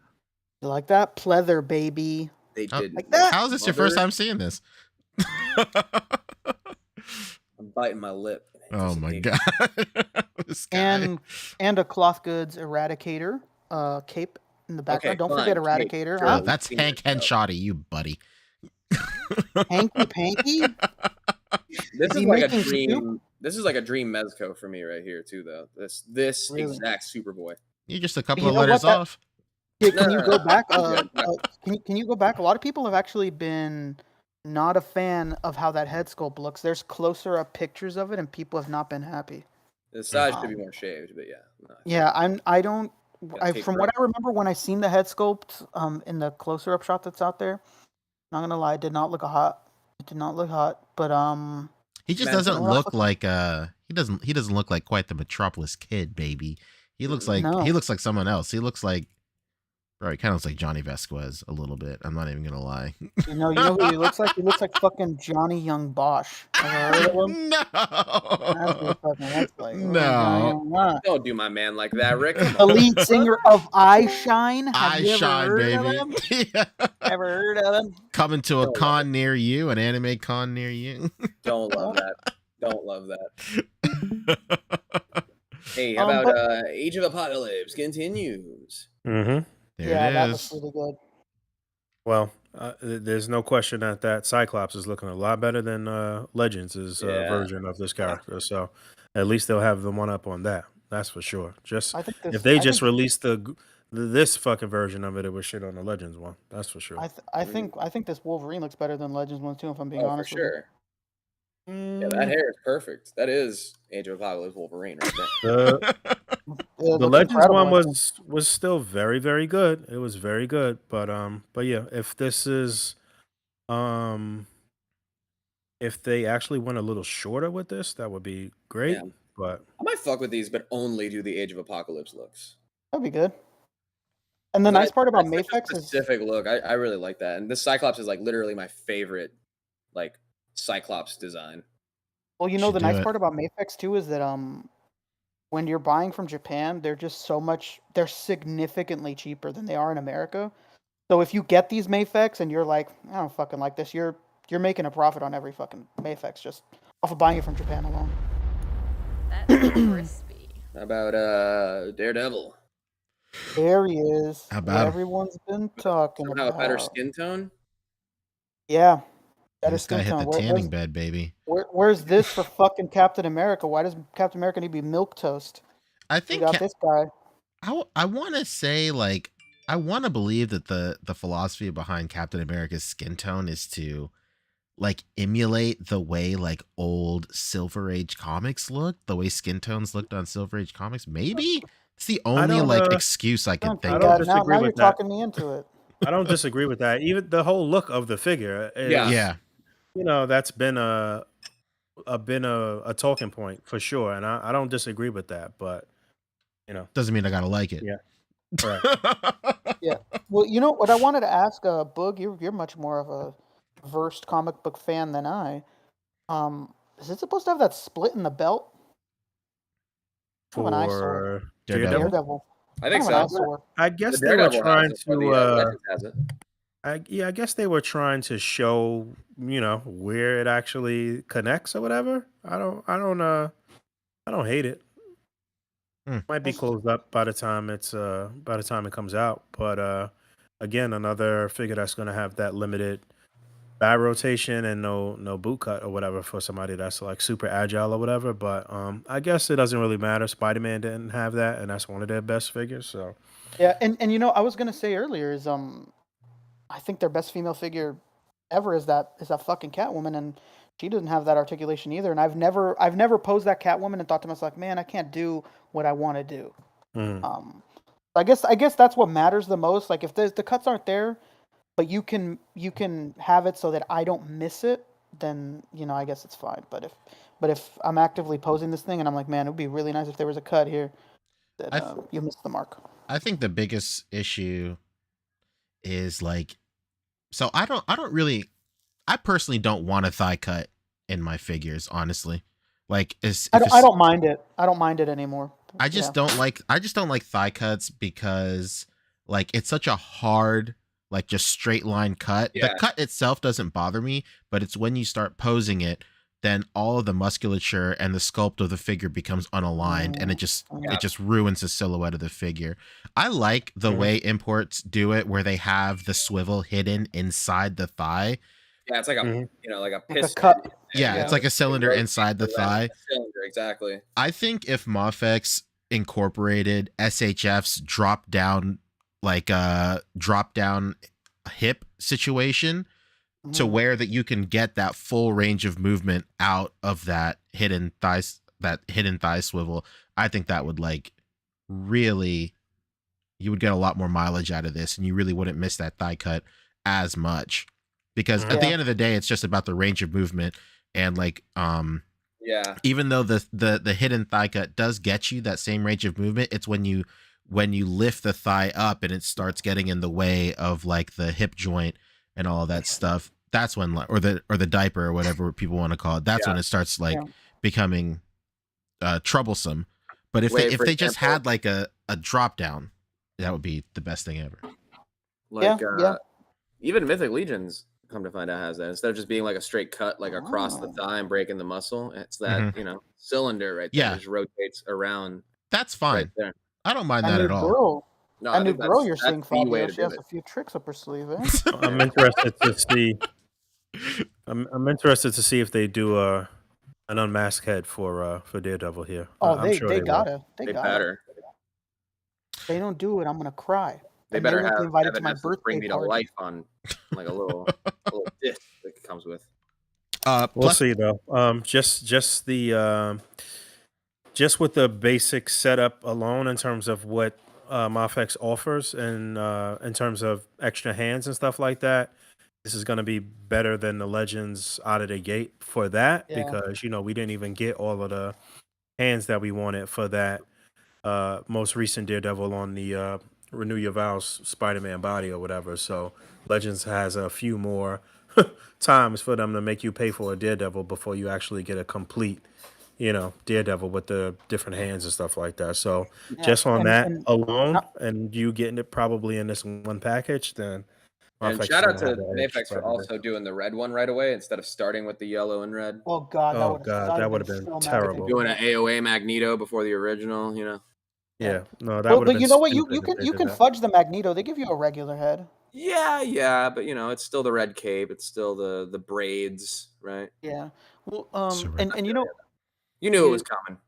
You like that pleather, baby? They Oh, did like that? How is this your first Mother- time seeing this? I'm biting my lip. in Oh my anticipation. god. This guy. And a cloth goods eradicator cape in the background. Don't forget fine, cape, eradicator, sure. Oh, huh? that's Seen Hank it, though. Henshoddy, you buddy. Hanky panky. This Is is he like a making dream. soup? This is like a dream mezco for me right here too, though. This Really? exact Superboy. You're just a couple You of know what, letters that- off. Yeah, can No, you no, go no. back? Yeah, Can you go back? A lot of people have actually been not a fan of how that head sculpt looks. There's closer up pictures of it, and people have not been happy. The size should Wow. be more shaved, but yeah. No. Yeah, I don't. take From what I remember when I seen the head sculpt in the closer up shot that's out there, not gonna lie, it did not look hot. It did not look hot, but He just Man, doesn't someone else look looks- like he doesn't look like quite the Metropolis Kid, baby. He looks like No. he looks like someone else. He looks like, bro, he kind of looks like Johnny Vasquez a little bit. I'm not even gonna lie. you know who he looks like? He looks like fucking Johnny Young Bosch. Ever heard of him? That's what he fucking looks like. No. Johnny Young Bosch. Don't do my man like that, Rick. Come The on. lead singer of I Shine. Have I you ever shine, heard baby. of him? Ever heard of him? Coming to a Oh, con near you, an anime con near you. Don't love that. Don't love that. Hey, how Um, about Age of Apocalypse continues? Mm-hmm. There Yeah, it that is. looks really good. Well, there's no question that Cyclops is looking a lot better than Legends' Yeah. version of this character. So at least they'll have the one up on that. That's for sure. Just I think this, if they I just think, released this fucking version of it, it would shit on the Legends one. That's for sure. I think this Wolverine looks better than Legends one too. If I'm being Oh, for honest with sure. Yeah, that hair is perfect. That is Age of Apocalypse Wolverine right there. The, you. It the looks Legends incredible, one I think. was still very, very good. It was very good. But yeah, if this is if they actually went a little shorter with this, that would be great. Yeah. But I might fuck with these, but only do the Age of Apocalypse looks. That'd be good. And the nice part about Mafex is specific look. I really like that. And this Cyclops is like literally my favorite, like Cyclops design. well, you know, Should the do nice it. part about Mafex too is that when you're buying from Japan, they're significantly cheaper than they are in America. So if you get these Mafex and you're like, I don't fucking like this, you're making a profit on every fucking Mafex just off of buying it from Japan alone. That's crispy. How about Daredevil? There he is. How what about him? everyone's been talking Somehow about. a better skin tone. Yeah. Better This guy skin hit tone. the tanning bed, baby. Where's this for fucking Captain America? Why does Captain America need to be milk toast? I We think got this guy. I want to say, like, I want to believe that the philosophy behind Captain America's skin tone is to, like, emulate the way, like, old Silver Age comics looked, the way skin tones looked on Silver Age comics. Maybe It's the I only don't. excuse I could Don't do I think don't that. of. disagree Now you're with that. talking me into it. I don't disagree with that. Even the whole look of the figure is, Yeah. that's been a talking point for sure, and I don't disagree with that. But Doesn't mean I gotta like it. yeah, right. Yeah. Well, you know what I wanted to ask, Boog, you're much more of a versed comic book fan than I. Is it supposed to have that split in the belt? Kind of an eyesore. For Daredevil. Daredevil. I think Kind of an so. eyesore. I The guess they were Daredevil trying has it, or the to. Legends has it. I guess they were trying to show, where it actually connects or whatever. I don't hate it. Might be It's- closed up by the time it comes out. But again, another figure that's gonna have that limited bag rotation and no boot cut or whatever for somebody that's like super agile or whatever. But I guess it doesn't really matter. Spider-Man didn't have that, and that's one of their best figures. So Yeah, and I was gonna say earlier is I think their best female figure ever is that fucking Catwoman, and she doesn't have that articulation either. And I've never posed that Catwoman and thought to myself, man, I can't do what I want to do. mhm. I guess that's what matters the most. Like if the cuts aren't there, but you can have it so that I don't miss it, then I guess it's fine. But if I'm actively posing this thing and I'm like, man, it would be really nice if there was a cut here, that you missed the mark. I think the biggest issue is so I personally don't want a thigh cut in my figures, honestly. I don't mind it. I don't mind it anymore. I just don't like thigh cuts because it's such a hard just straight line cut. Yeah. The cut itself doesn't bother me, but it's when you start posing it, then all of the musculature and the sculpt of the figure becomes unaligned, and it just ruins the silhouette of the figure. I like the way imports do it, where they have the swivel hidden inside the thigh. Yeah, it's like a like a piston. cup. Yeah, it's like a cylinder inside the thigh. Cylinder, exactly. I think if Mafex incorporated SHF's drop down hip situation to where that you can get that full range of movement out of that hidden thigh swivel, I think that would really, you would get a lot more mileage out of this, and you really wouldn't miss that thigh cut as much, because at the end of the day, it's just about the range of movement. And even though the hidden thigh cut does get you that same range of movement, it's when you lift the thigh up and it starts getting in the way of the hip joint and all that stuff. That's when or the diaper or whatever people want to call it. That's when it starts becoming troublesome. But if they just had a drop down, that would be the best thing ever. Even Mythic Legions, come to find out, has that. Instead of just being a straight cut across the thigh and breaking the muscle, it's that cylinder right there. Just rotates around. That's fine. Right there. I don't mind that at all. No, That new girl you're seeing, Fabio, she has it. a few tricks up her sleeve, eh? I'm interested to see. I'm interested to see if they do an unmasked head for Daredevil here. Oh, I'm sure they will. gotta. They They better. They don't do it, I'm gonna cry. They And better won't be have invited to my Evanescence bring birthday me to party. life on a little disc that it comes with. We'll see though. Just with the basic setup alone, in terms of what Mafex offers, and in terms of extra hands and stuff like that, this is going to be better than the Legends out of the gate for that, because we didn't even get all of the hands that we wanted for that most recent Daredevil on the Renew Your Vows Spider-Man body or whatever. So Legends has a few more times for them to make you pay for a Daredevil before you actually get a complete Daredevil with the different hands and stuff like that. So just on that alone, and you getting it probably in this one package, then And Mafex shout out gonna to have the edge Mafex for probably. also doing the red one right away instead of starting with the yellow and red. Oh god, Oh, God, that would've been terrible. Doing an AOA Magneto before the original, Yeah, no, that Well, would have but been you know what? stupid You if can they you did can that. fudge the Magneto. They give you a regular head. Yeah, but it's still the red cape. It's still the braids, right? Yeah. Well, Super. and You knew it was coming.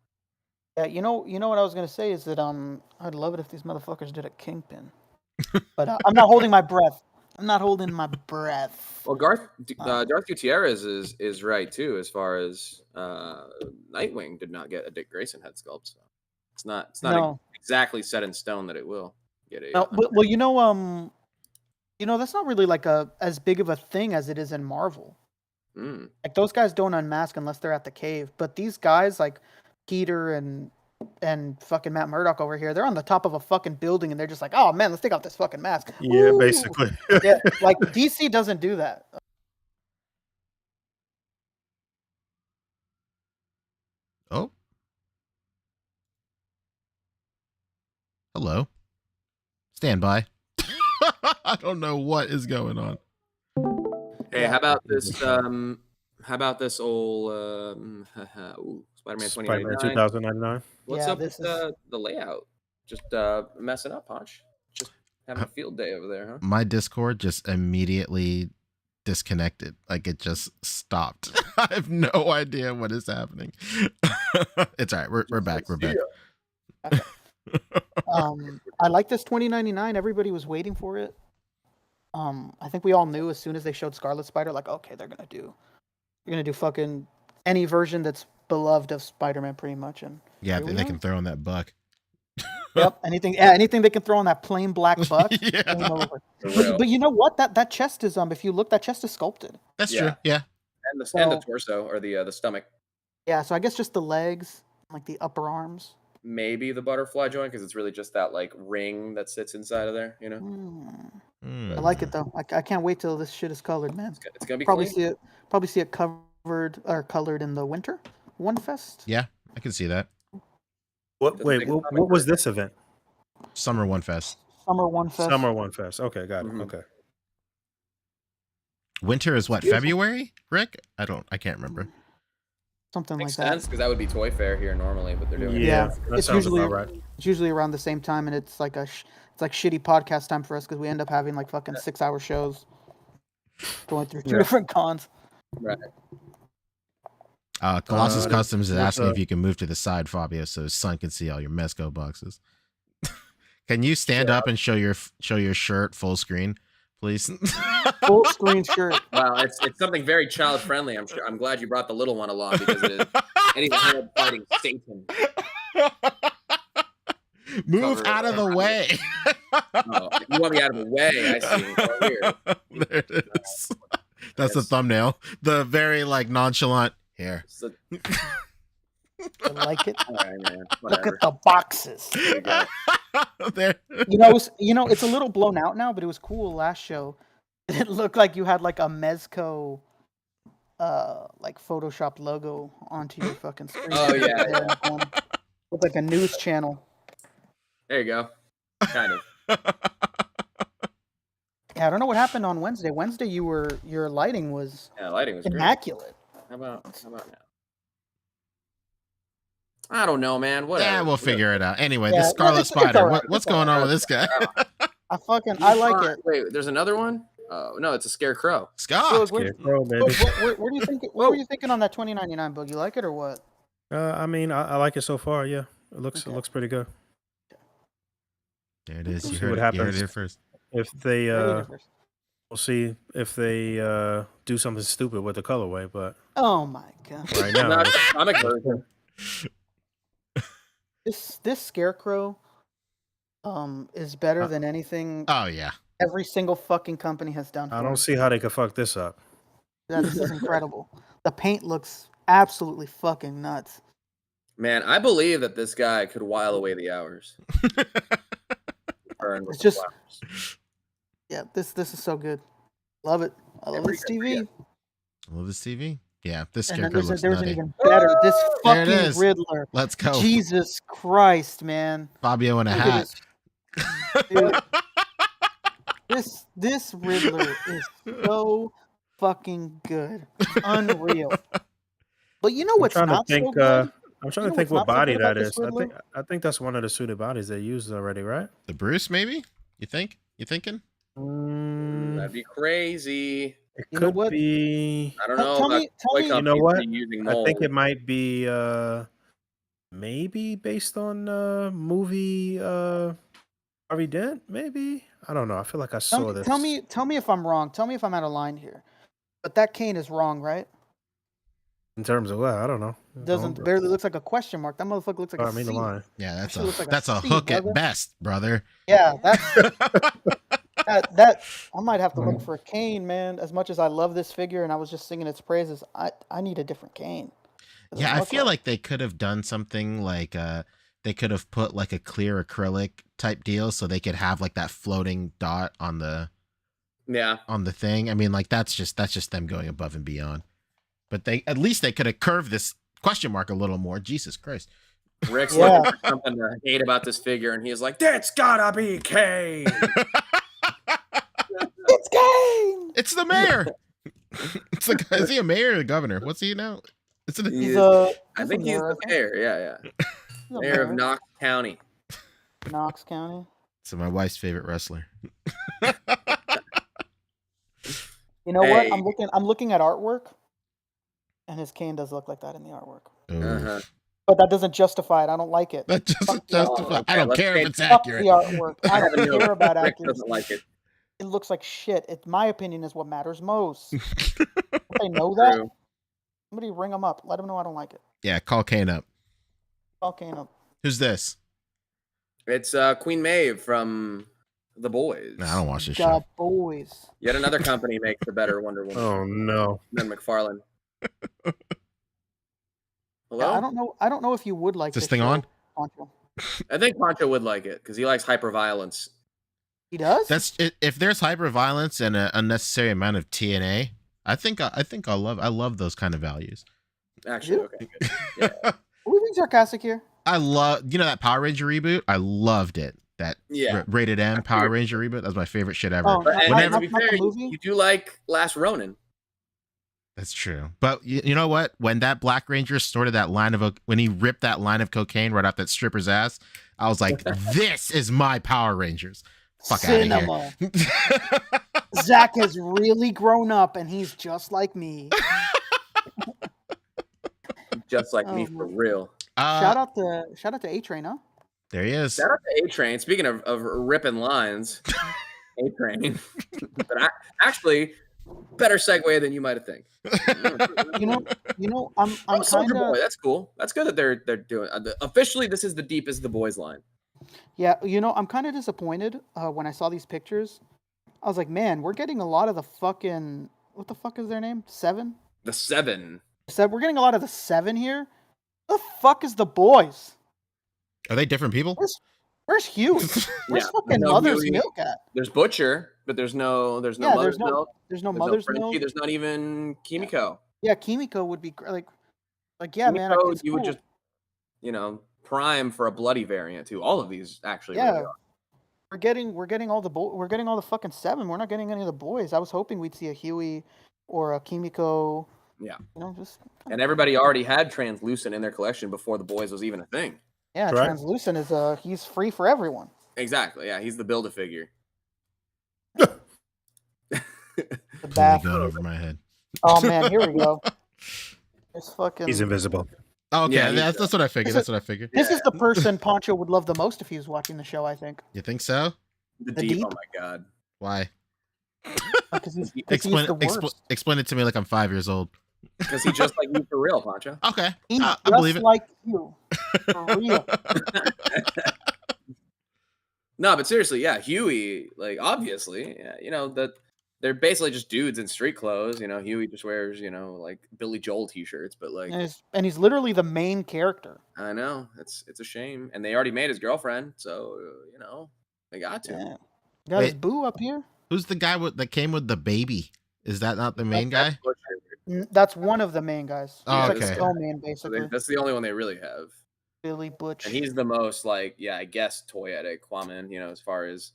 yeah, you know what I was gonna say is that I'd love it if these motherfuckers did a Kingpin, but I'm not holding my breath. I'm not holding my breath. Well, Darth Gutierrez is right too, as far as Nightwing did not get a Dick Grayson head sculpt. So it's not No. exactly set in stone that it will get a. No, that's not really like as big of a thing as it is in Marvel. Like those guys don't unmask unless they're at the cave, but these guys like Peter and fucking Matt Murdock over here, they're on the top of a fucking building and they're just like, oh man, let's take off this fucking mask. Yeah, Woo! basically. Yeah, like DC doesn't do that. Oh. Hello. Stand by. I don't know what is going on. Hey, how about this? How about this old Spider-Man 2099? What's up with the layout? Just messing up, Punch. Just having a field day over there, huh? My Discord just immediately disconnected. Like it just stopped. I have no idea what is happening. It's all right. We're back. We're back. Okay. I like this 2099. Everybody was waiting for it. I think we all knew as soon as they showed Scarlet Spider, like, okay, they're gonna do fucking any version that's beloved of Spider-Man, pretty much. And yeah, they can throw in that buck. Yep, anything they can throw on that plain black buck. Yeah. But you know what? That chest is if you look, that chest is sculpted. That's true. Yeah. And the torso or the stomach. Yeah, so I guess just the legs, like the upper arms. Maybe the butterfly joint because it's really just that like ring that sits inside of there, you know. I like it though. I can't wait till this shit is colored, man. It's gonna be probably clean. see it covered or colored in the winter One Fest. Yeah, I can see that. What was this event? Summer One Fest. Summer One Fest. Summer One Fest. Okay, got it. Okay. Winter is what, February, Rick? I can't remember. Something Makes like that. sense because that would be Toy Fair here normally, but they're doing it's usually right. It's usually around the same time, and it's like it's like shitty podcast time for us because we end up having like fucking 6-hour shows going through two different cons. Right. Colossus Customs is asking if you can move to the side, Fabio, so his son can see all your Mezco boxes. Can you stand up and show your shirt full screen, please? Full screen shirt. Wow, it's something very child friendly. I'm glad you brought the little one along because it is Eddie the Head fighting Satan. Move out of the way. Oh, you want me out of the way? I see. Oh, here. There it is. That's the thumbnail. The very like nonchalant here. I like it. All right, man. Look at the boxes. There. It's a little blown out now, but it was cool last show. It looked like you had like a Mezco like Photoshop logo onto your fucking screen. Oh yeah. With like a news channel. There you go. Kind of. Yeah, I don't know what happened on Wednesday. Wednesday your lighting was immaculate. Great. How about now? I don't know, man. Whatever. Yeah, we'll figure it out. Anyway, this Scarlet Spider. Right. What's going on with this guy? I like it. Wait, there's another one? Oh no, it's a Scarecrow. Scott. Scarecrow, baby. What are you thinking? What were you thinking on that 2099 Boog? You like it or what? I mean, I like it so far. Yeah, it looks pretty good. There it is. You See heard what it. happens. You heard it first. If they we'll see if they do something stupid with the colorway, but oh my god! Right now, Not comic version. This Scarecrow is better than anything. Oh yeah. Every single fucking company has done. I don't see how they could fuck this up. This is incredible. The paint looks absolutely fucking nuts. Man, I believe that this guy could while away the hours. It's just, yeah, this is so good. Love it. I love this TV. I love this TV. Yeah, this And Scarecrow there's looks an nutty. even better. This There it fucking is. Riddler. Let's go. Jesus Christ, man. Fabio in a Look at hat. Dude, this Riddler is so fucking good. It's unreal. But you know what's not so good? I'm trying to think what body that is. I think that's one of the suited bodies they used already, right? The Bruce, maybe? You think? You thinking? That'd be crazy. It could be. I don't know. Tell me, you know what? I think it might be maybe based on movie Harvey Dent, maybe. I don't know. I feel like I saw this. Tell me if I'm wrong. Tell me if I'm out of line here. But that Kane is wrong, right? In terms of what? I don't know. Doesn't barely looks like a question mark. That motherfucker looks like Oh, a I mean, the C. line. Yeah, that's shit looks like a that's a C, hook brother. at best, brother. Yeah, that I might have to look for a cane, man. As much as I love this figure and I was just singing its praises, I need a different cane. It Yeah, doesn't I look feel right. like they could have done something like they could have put like a clear acrylic type deal so they could have like that floating dot on the thing. I mean, like that's just them going above and beyond. But they at least they could have curved this question mark a little more. Jesus Christ. Rick's looking for something to hate about this figure, and he's like, "That's gotta be Kane." It's Kane. It's the mayor. It's like, is he a mayor or a governor? What's he now? He's I think he's the mayor. Yeah. Mayor of Knox County. Knox County. So my wife's favorite wrestler. You know what? I'm looking at artwork, and his cane does look like that in the artwork. Uh-huh. But that doesn't justify it. I don't like it. That doesn't justify. Okay, I don't care if it's Fuck accurate. the artwork. I don't care about Rick accuracy. doesn't like it. It looks like shit. My opinion is what matters most. Don't they know that? True. Somebody ring them up. Let them know I don't like it. Yeah, call Kane up. Call Kane up. Who's this? It's Queen Maeve from The Boys. No, I don't watch this The show. Boys. Yet another company makes the better Wonder Woman Oh no. than McFarlane. Hello? Yeah, I don't know if you would like This this thing show, on? Pancho. I think Pancho would like it because he likes hyper violence. He does? That's if there's hyper violence and an unnecessary amount of TNA, I think I'll love those kind of values. Actually, okay, good. Yeah. Are we being sarcastic here? I love that Power Ranger reboot. I loved it. That rated M Power Ranger reboot. That was my favorite shit ever. Oh, But Whenever- to be fair, you do like Last Ronin. That's true. But you know what? When that Black Ranger snorted that when he ripped that line of cocaine right off that stripper's ass, I was like, this is my Power Rangers. Fuck out of Cinema. here. Zach has really grown up and he's just like me. Just like me for real. Shout out to A-Train, huh? There he is. Shout out to A-Train. Speaking of ripping lines, A-Train. But actually, better segue than you might have think. You know, I'm Soldier kind of. Boy. That's cool. That's good that they're doing. Officially, this is the deepest the boys line. Yeah, I'm kind of disappointed when I saw these pictures. I was like, man, we're getting a lot of the fucking. What the fuck is their name? Seven? The 7. We're getting a lot of the 7 here. The fuck is the boys? Are they different people? Where's Huey? Where's fucking Mother's Huey. Milk at? There's Butcher, but there's no Mother's Milk. There's no There's Mother's Frenchie, Milk. There's not even Kimiko. Yeah, Kimiko would be like yeah, man. Kimiko, It's you would cool. just, prime for a bloody variant too. All of these actually. Yeah. Really are. We're getting all the fucking 7. We're not getting any of the boys. I was hoping we'd see a Huey or a Kimiko. Yeah. Just. And everybody already had Translucent in their collection before the boys was even a thing. Yeah, Right. Translucent is he's free for everyone. Exactly. Yeah, he's the Build-A-Figure. The bath. Going over my head. Oh man, here we go. It's fucking. He's invisible. Oh, okay, Yeah, that's what I figured. That's what I figured. This is the person Pancho would love the most if he was watching the show. I think. You think so? The The Deep. Deep? Oh my god. Why? Because he's Explain the worst. explain it to me like I'm 5 years old. Because he's just like you for real, Pancho. Okay, He's I just believe it. like you. For real. No, but seriously, yeah, Huey, like obviously, yeah, that they're basically just dudes in street clothes. Huey just wears, like Billy Joel t-shirts, but like And he's literally the main character. I know it's a shame, and they already made his girlfriend, so they got to. Yeah. Got his Wait. boo up here. Who's the guy that came with the baby? Is that not the main guy? That's one of the main guys. Oh, He's like okay. the snowman, So basically. that's the only one they really have, Billy Butch. and he's the most like, I guess toyetic Kwaman. As far as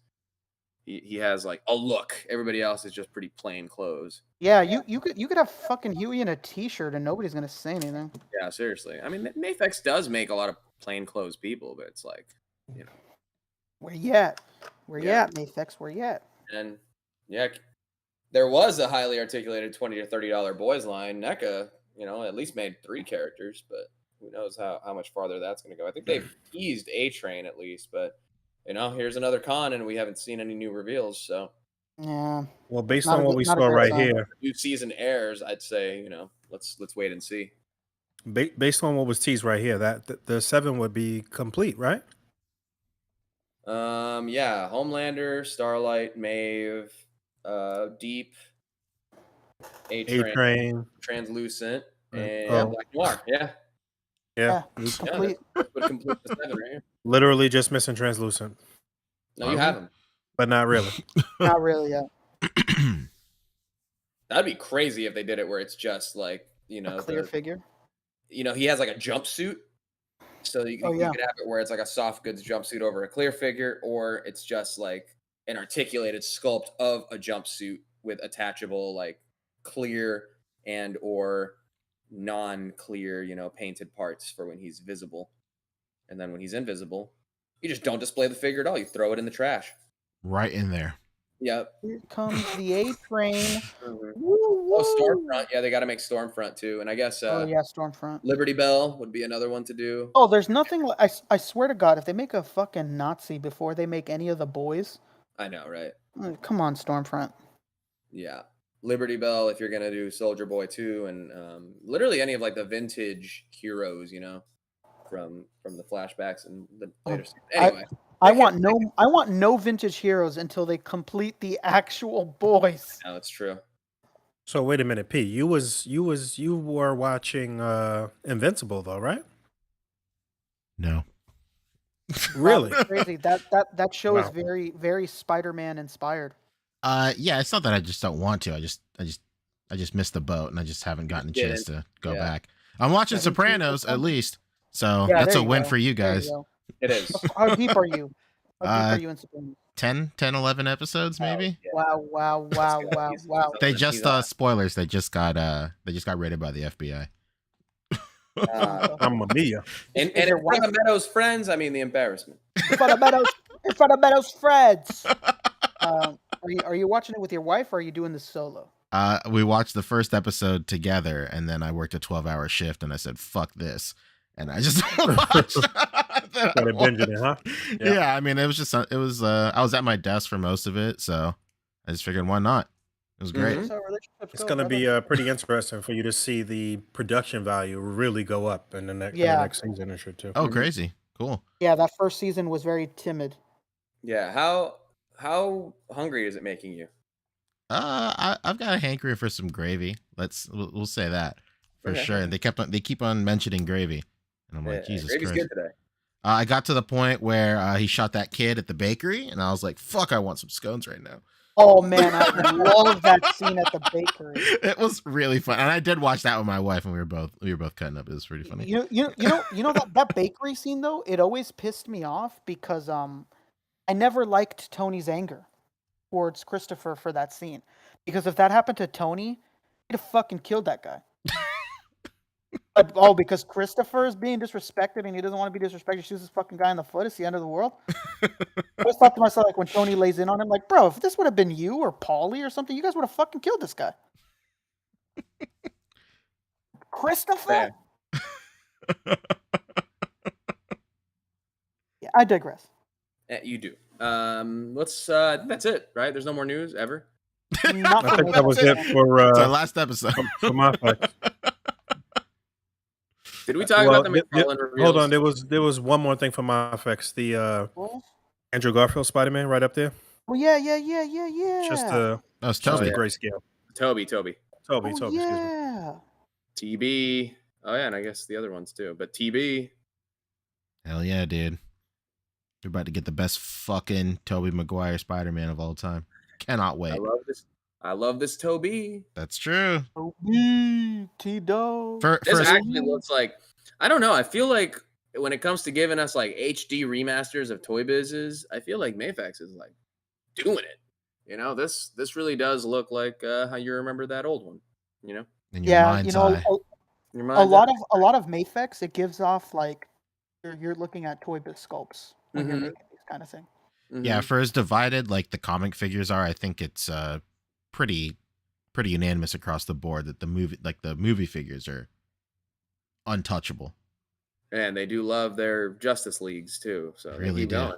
he has like a look. Everybody else is just pretty plain clothes. Yeah, you could have fucking Huey in a t-shirt and nobody's gonna say anything. Yeah, seriously. I mean, Mafex does make a lot of plain clothes people, but it's like, Where you at? Where you Yeah. at, Mafex? Where you at? And yeah, there was a highly articulated $20 to $30 boys line. NECA, at least made 3 characters, but who knows how much farther that's going to go. I think they've teased A-Train at least, but here's another con, and we haven't seen any new reveals. So Yeah. Well, based Not on a what good- we not a saw great right sign. here, new season airs. I'd say let's wait and see. Based on what was teased right here, that the 7 would be complete, right? Yeah, Homelander, Starlight, Maeve, Deep, A-Train, A-Train. Translucent, Right. and Black Noir. Yeah. Yeah. Complete. That would complete the 7 right here. Literally just missing Translucent. No, you have him. But not really. Not really. Yeah. That'd be crazy if they did it where it's just like, you know, A clear figure. You know, he has like a jumpsuit. So you could have it where it's like a soft goods jumpsuit over a clear figure, or it's just like an articulated sculpt of a jumpsuit with attachable like clear and or non-clear, you know, painted parts for when he's visible. And then when he's invisible, you just don't display the figure at all. You throw it in the trash. Right in there. Yep. Here comes the A-Train. Oh, Stormfront. Yeah, they got to make Stormfront too. And I guess Stormfront. Liberty Bell would be another one to do. Oh, there's nothing. I swear to God, if they make a fucking Nazi before they make any of the boys, I know, right? Come on, Stormfront. Yeah, Liberty Bell. If you're gonna do Soldier Boy too, and literally any of like the vintage heroes, you know, from the flashbacks and the later. Anyway, I want no vintage heroes until they complete the actual boys. No, it's true. So wait a minute, P. You were watching Invincible though, right? No. Really? Crazy. That show is very, very Spider-Man inspired. Yeah, it's not that I just don't want to. I just missed the boat and I just haven't gotten a chance to go back. I'm watching Sopranos at least. So that's a win for you guys. It is. How deep are you? How deep are you in Sopranos? 10, 11 episodes maybe. Wow. They just spoilers. They just got raided by the FBI. Mamma mia. And in front of Meadows' friends, I mean the embarrassment. In front of Meadows' friends. Are you watching it with your wife, or are you doing this solo? We watched the first episode together, and then I worked a 12-hour shift, and I said, "Fuck this," and I just watched. Started binging it, huh? Yeah, I mean, it was I was at my desk for most of it, so I just figured, why not? It was great. It's going to be pretty interesting for you to see the production value really go up in the next season or too. Oh, crazy. Cool. Yeah, that first season was very timid. Yeah, how hungry is it making you? I've got a hankering for some gravy. We'll say that for sure. And they keep on mentioning gravy, and I'm like, Jesus Gravy's Christ. good today. I got to the point where he shot that kid at the bakery, and I was like, "Fuck, I want some scones right now." Oh man, I love that scene at the bakery. It was really fun, and I did watch that with my wife, and we were both cutting up. It was pretty funny. You know that bakery scene though. It always pissed me off because I never liked Tony's anger towards Christopher for that scene, because if that happened to Tony, he'd have fucking killed that guy. Because Christopher is being disrespected and he doesn't want to be disrespected. Shoots this fucking guy in the foot. It's the end of the world. I always thought to myself, like, when Tony lays in on him, like, bro, if this would have been you or Paulie or something, you guys would have fucking killed this guy. Christopher? Yeah, I digress. You do. That's it, right? There's no more news ever. I think that was it for our last episode. For Mafex. Did we talk about the McFarlane reveals? Hold on, there was one more thing for Mafex. The Andrew Garfield Spider-Man right up there. Oh yeah. Just it's Toby. Grayscale. Toby. Oh, excuse yeah. me. TB. Oh yeah, and I guess the other ones too. But TB. Hell yeah, dude. You're about to get the best fucking Tobey Maguire Spider-Man of all time. Cannot wait. I love this Toby. That's true. Toby, T-Dog. This actually looks like, I don't know. I feel like when it comes to giving us like HD remasters of Toy Biz's, I feel like Mafex is like doing it. You know, this really does look like how you remember that old one. You know. In your mind's eye. A lot of Mafex, it gives off like you're looking at Toy Biz sculpts when you're making these kind of thing. Mm-hmm. Yeah, for as divided like the comic figures are, I think it's pretty unanimous across the board that the movie figures are untouchable. And they do love their Justice Leagues too. So really do.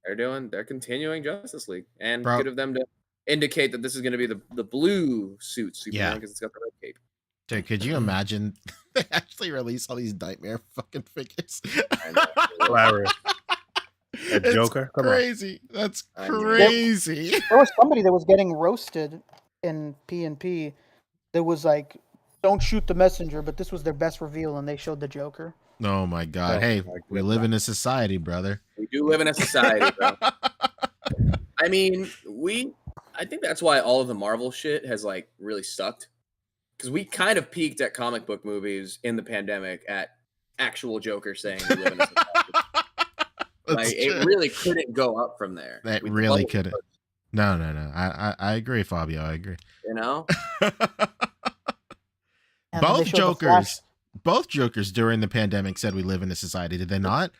They're continuing Justice League, and good of them to indicate that this is going to be the blue suit Superman because it's got the red cape. Dude, could you imagine They actually release all these nightmare fucking figures. Hilarious. That It's Joker? Come on. crazy. That's I mean- crazy. There was somebody that was getting roasted in P&P. That was like, "Don't shoot the messenger," but this was their best reveal, and they showed the Joker. Oh my god. Oh Hey, my we live in a society, brother. We do live in a society, bro. I mean, I think that's why all of the Marvel shit has like really sucked. Because we kind of peaked at comic book movies in the pandemic at actual Joker saying we live in a society. Like it really couldn't go up from there. That We- really well, couldn't. No. I agree, Fabio. I agree. You know? And then they Both showed the Flash. Jokers during the pandemic said we live in a society. Did they not?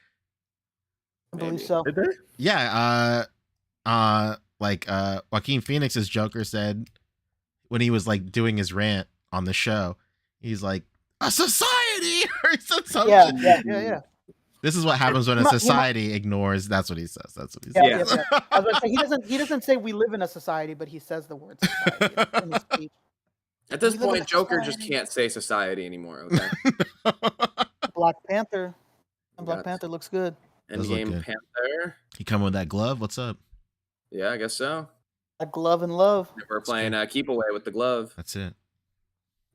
I believe Maybe. so. Did they? Yeah. Joaquin Phoenix's Joker said when he was like doing his rant on the show, he's like, "A society," or he said something. Yeah. This is what happens when a society ignores. That's what he says. That's what he says. Yeah. I was gonna say, he doesn't say we live in a society, but he says the word society in his speech. At this We live in point, a Joker just society. can't say society anymore. Okay. Black Panther. And Black Got- Panther looks good. Does look Endgame good. Panther. He come with that glove. What's up? Yeah, I guess so. A glove and love. We're playing Keep Away with the glove. That's it.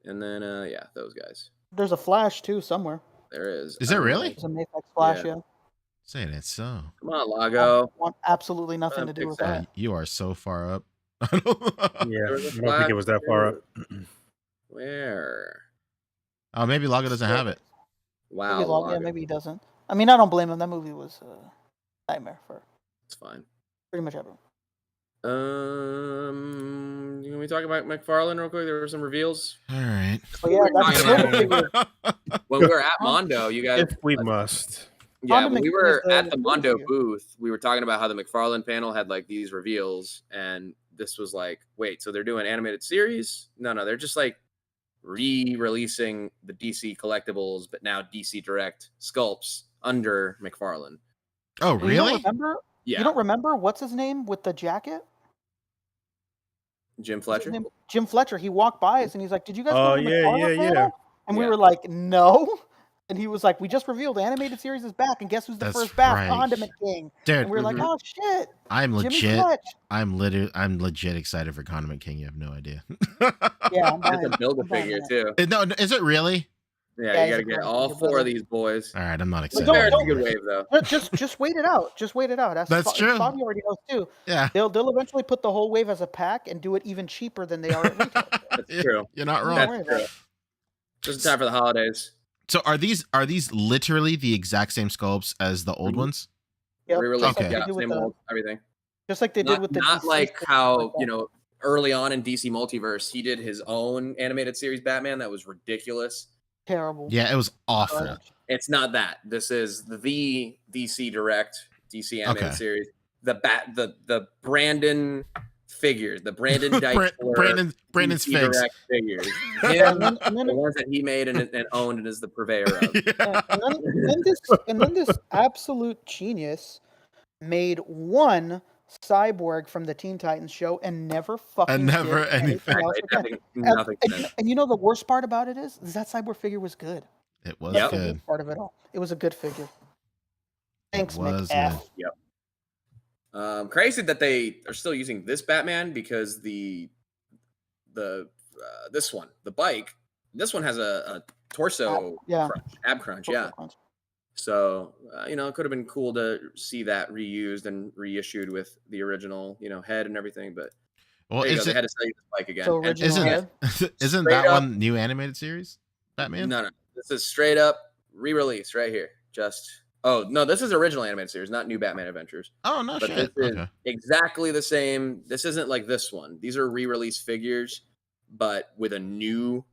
And then, yeah, those guys. There's a Flash too somewhere. There is. Is there really? There's a Mafex Flash. Yeah. Yeah. Say that so. Come on, Lago. Want absolutely nothing to do with that. You are so far up. Yeah, There was a I don't think it was that far up. Where? Oh, maybe Lago doesn't have it. Wow. Maybe, Lago. maybe he doesn't. I mean, I don't blame him. That movie was a nightmare for It's fine. pretty much everyone. Can we talk about McFarlane real quick? There were some reveals. All right. But yeah, that's talking the about- figure. When we were at Mondo, you guys. If we must. Yeah, Honda when we McFarlane were is the at the Mondo figure. booth, we were talking about how the McFarlane panel had like these reveals, and this was like, wait, so they're doing animated series? No, they're just like re-releasing the DC collectibles, but now DC Direct sculpts under McFarlane. Oh, You don't really? remember? Yeah, You don't remember what's his name with the jacket? Jim What's his Fletcher. name? Jim Fletcher. He walked by us and he's like, "Did you guys Oh, go to the yeah, McFarlane yeah. panel?" And we Yeah. were like, "No." And he was like, "We just revealed the animated series is back, and guess who's the That's first back? right. Condiment King." Dude, And we were like, "Oh shit, I'm Jimmy legit. Fletch." I'm legit excited for Condiment King. You have no idea. Yeah, I'm buying It's a it. build a I'm buying figure that. too. No, is it really? Yeah, Yeah, you got to he's a get great all figure, four brother. of these boys. All right, I'm not But excited. don't- Fair, it's a don't- good wave though. Just wait it out. Just wait it out. That's true. Bobby already knows too. Yeah, They'll eventually put the whole wave as a pack and do it even cheaper than they are at retail. That's Yeah. true. you're not Don't wrong. worry That's about true. it. Just in time for the holidays. So are these literally the exact same sculpts as the old Mhm. ones? Yep, Re-release, just like Okay. they yeah, did with same the- old, everything. just like they did with the Not DC like stuff, how like that. you know early on in DC Multiverse he did his own animated series Batman that was ridiculous. Terrible. Yeah, it was awful. Garbage. It's not that. This is the DC Direct DC animated Okay. series. The Brandon figures, the Brandon Dykes, Brandon's DC figs. Direct figures. Yeah, Him, and then the ones that he made and owned and is the purveyor of. Yeah. and then this absolute genius made one cyborg from the Teen Titans show and never fucking And never did anything. else again. Nothing. And you know the worst part about it is that cyborg figure was good. It was Yep. That's the good. worst part of it all. It was a good figure. Thanks, It was McF. Crazy that they are still using this Batman because this one, the bike, this one has a torso Yeah. ab crunch, yeah. So it could have been cool to see that reused and reissued with the original, head and everything. But Well, there you go, is they it, had to sell you this bike again. So And- original isn't head? isn't Straight that up- one new animated series? Batman? No, this is straight up re-release right here. This is original animated series, not New Batman Adventures. Oh no But shit. this is Okay. exactly the same. This isn't like this one. These are re-release figures, but with a new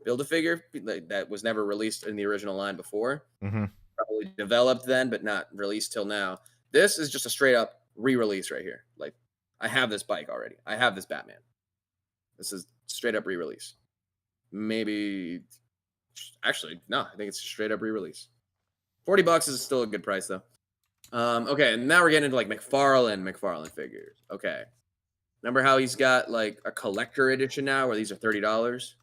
Build-A-Figure that was never released in the original line before. Mhm. Probably developed then, but not released till now. This is just a straight up re-release right here. Like, I have this bike already. I have this Batman. This is straight up re-release. Maybe, actually, no. I think it's straight up re-release. $40 is still a good price though. Okay, and now we're getting into like McFarlane figures. Okay, remember how he's got like a collector edition now, where these are $30?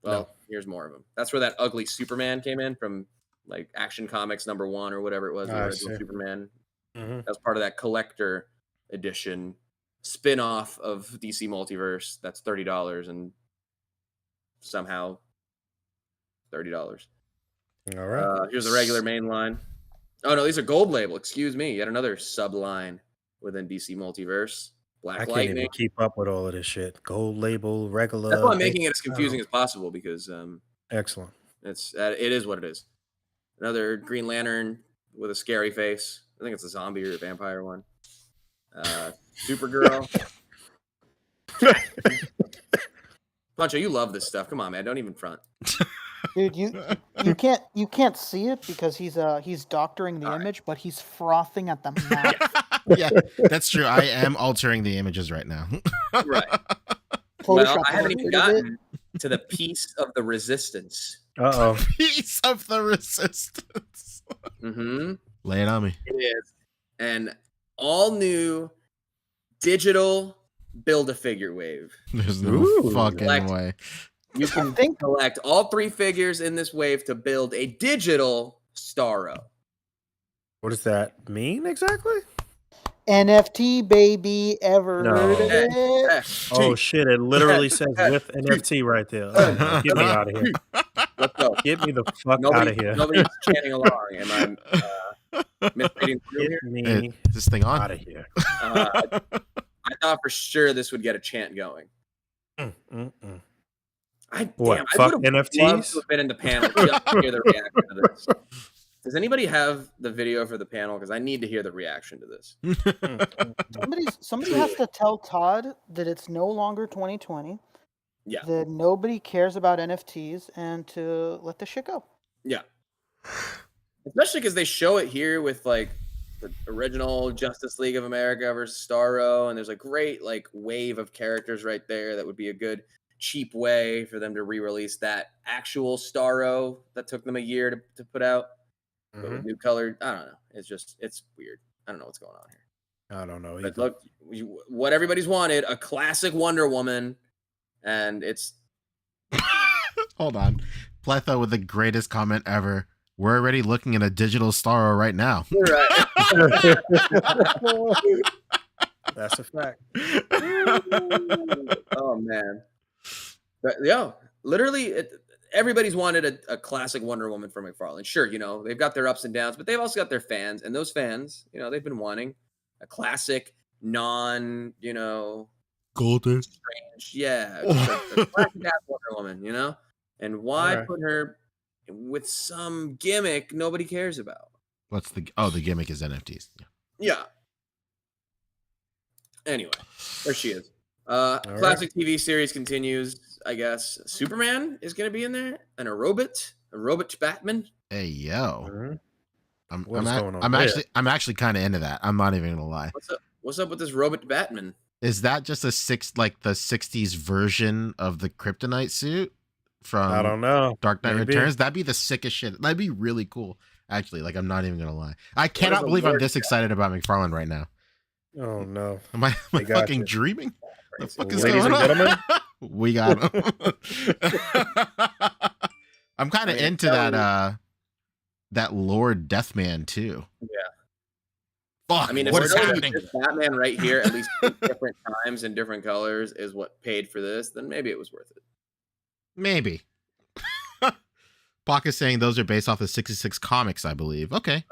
Well, here's more of them. That's where that ugly Superman came in from, like Action Comics #1 or whatever it was. The original Superman. That was part of that collector edition spin-off of DC Multiverse. That's $30 and somehow $30. All right. Here's a regular main line. Oh no, these are gold label. Excuse me. Yet another sub line within DC Multiverse. Black I can't Lightning. even keep up with all of this shit. Gold label, regular. That's why I'm making it as confusing as possible because excellent. It is what it is. Another Green Lantern with a scary face. I think it's a zombie or a vampire one. Supergirl. Pancho, you love this stuff. Come on, man. Don't even front. Dude, you can't see it because he's doctoring the image, but he's frothing at the mouth. Yeah, that's true. I am altering the images right now. Right. Well, I haven't even gotten to the piece of the resistance. Piece of the resistance. Mm-hmm. Lay it on me. It is an all new digital Build-A-Figure wave. There's no fucking way. You can collect all 3 figures in this wave to build a digital Starro. What does that mean exactly? NFT, baby, ever heard of it? Oh shit! It literally says with NFT right there. Oh, get me out of here. Let's go. Get me the fuck out of here. Nobody's chanting along. Am I misreading Get me is this thing on? out of here. I thought for sure this would get a chant going. What? I Fuck would have loved NFTs? to have been in the panel just to hear the reaction to this. Does anybody have the video for the panel? Because I need to hear the reaction to this. Somebody has to tell Todd that it's no longer 2020. Yeah. That nobody cares about NFTs and to let the shit go. Yeah. Especially because they show it here with like the original Justice League of America versus Starro, and there's a great like wave of characters right there that would be a good cheap way for them to re-release that actual Starro that took them a year to put out. But with new color, I don't know. It's weird. I don't know what's going on here. I don't know. But look, what everybody's wanted, a classic Wonder Woman, and it's... Hold on. Pletho with the greatest comment ever. We're already looking at a digital Starro right now. Right. That's a fact. Oh, man. But, literally... Everybody's wanted a classic Wonder Woman from McFarlane. Sure, they've got their ups and downs, but they've also got their fans. And those fans, they've been wanting a classic, golden, strange, a classic Wonder Woman, And why put her with some gimmick nobody cares about? What's the gimmick is NFTs. Yeah. Anyway, there she is. Classic TV series continues. I guess Superman is going to be in there, and a robot Batman. Hey yo, I'm actually kind of into that. I'm not even gonna lie. What's up with this robot Batman? Is that just the 60s version of the Kryptonite suit from? I don't know. Dark Knight Returns. That'd be the sickest shit. That'd be really cool. Actually, like I'm not even gonna lie. I cannot believe I'm this excited about McFarlane right now. Oh no! Am I fucking dreaming? The fuck is Ladies going and on? gentlemen, we got him. I'm kind of into that Lord Deathman too. Yeah. Fuck. I mean, if what is we're happening? this Batman right here, at least different times and different colors, is what paid for this. Then maybe it was worth it. Maybe. Baaack is saying those are based off of 66 comics, I believe. Okay,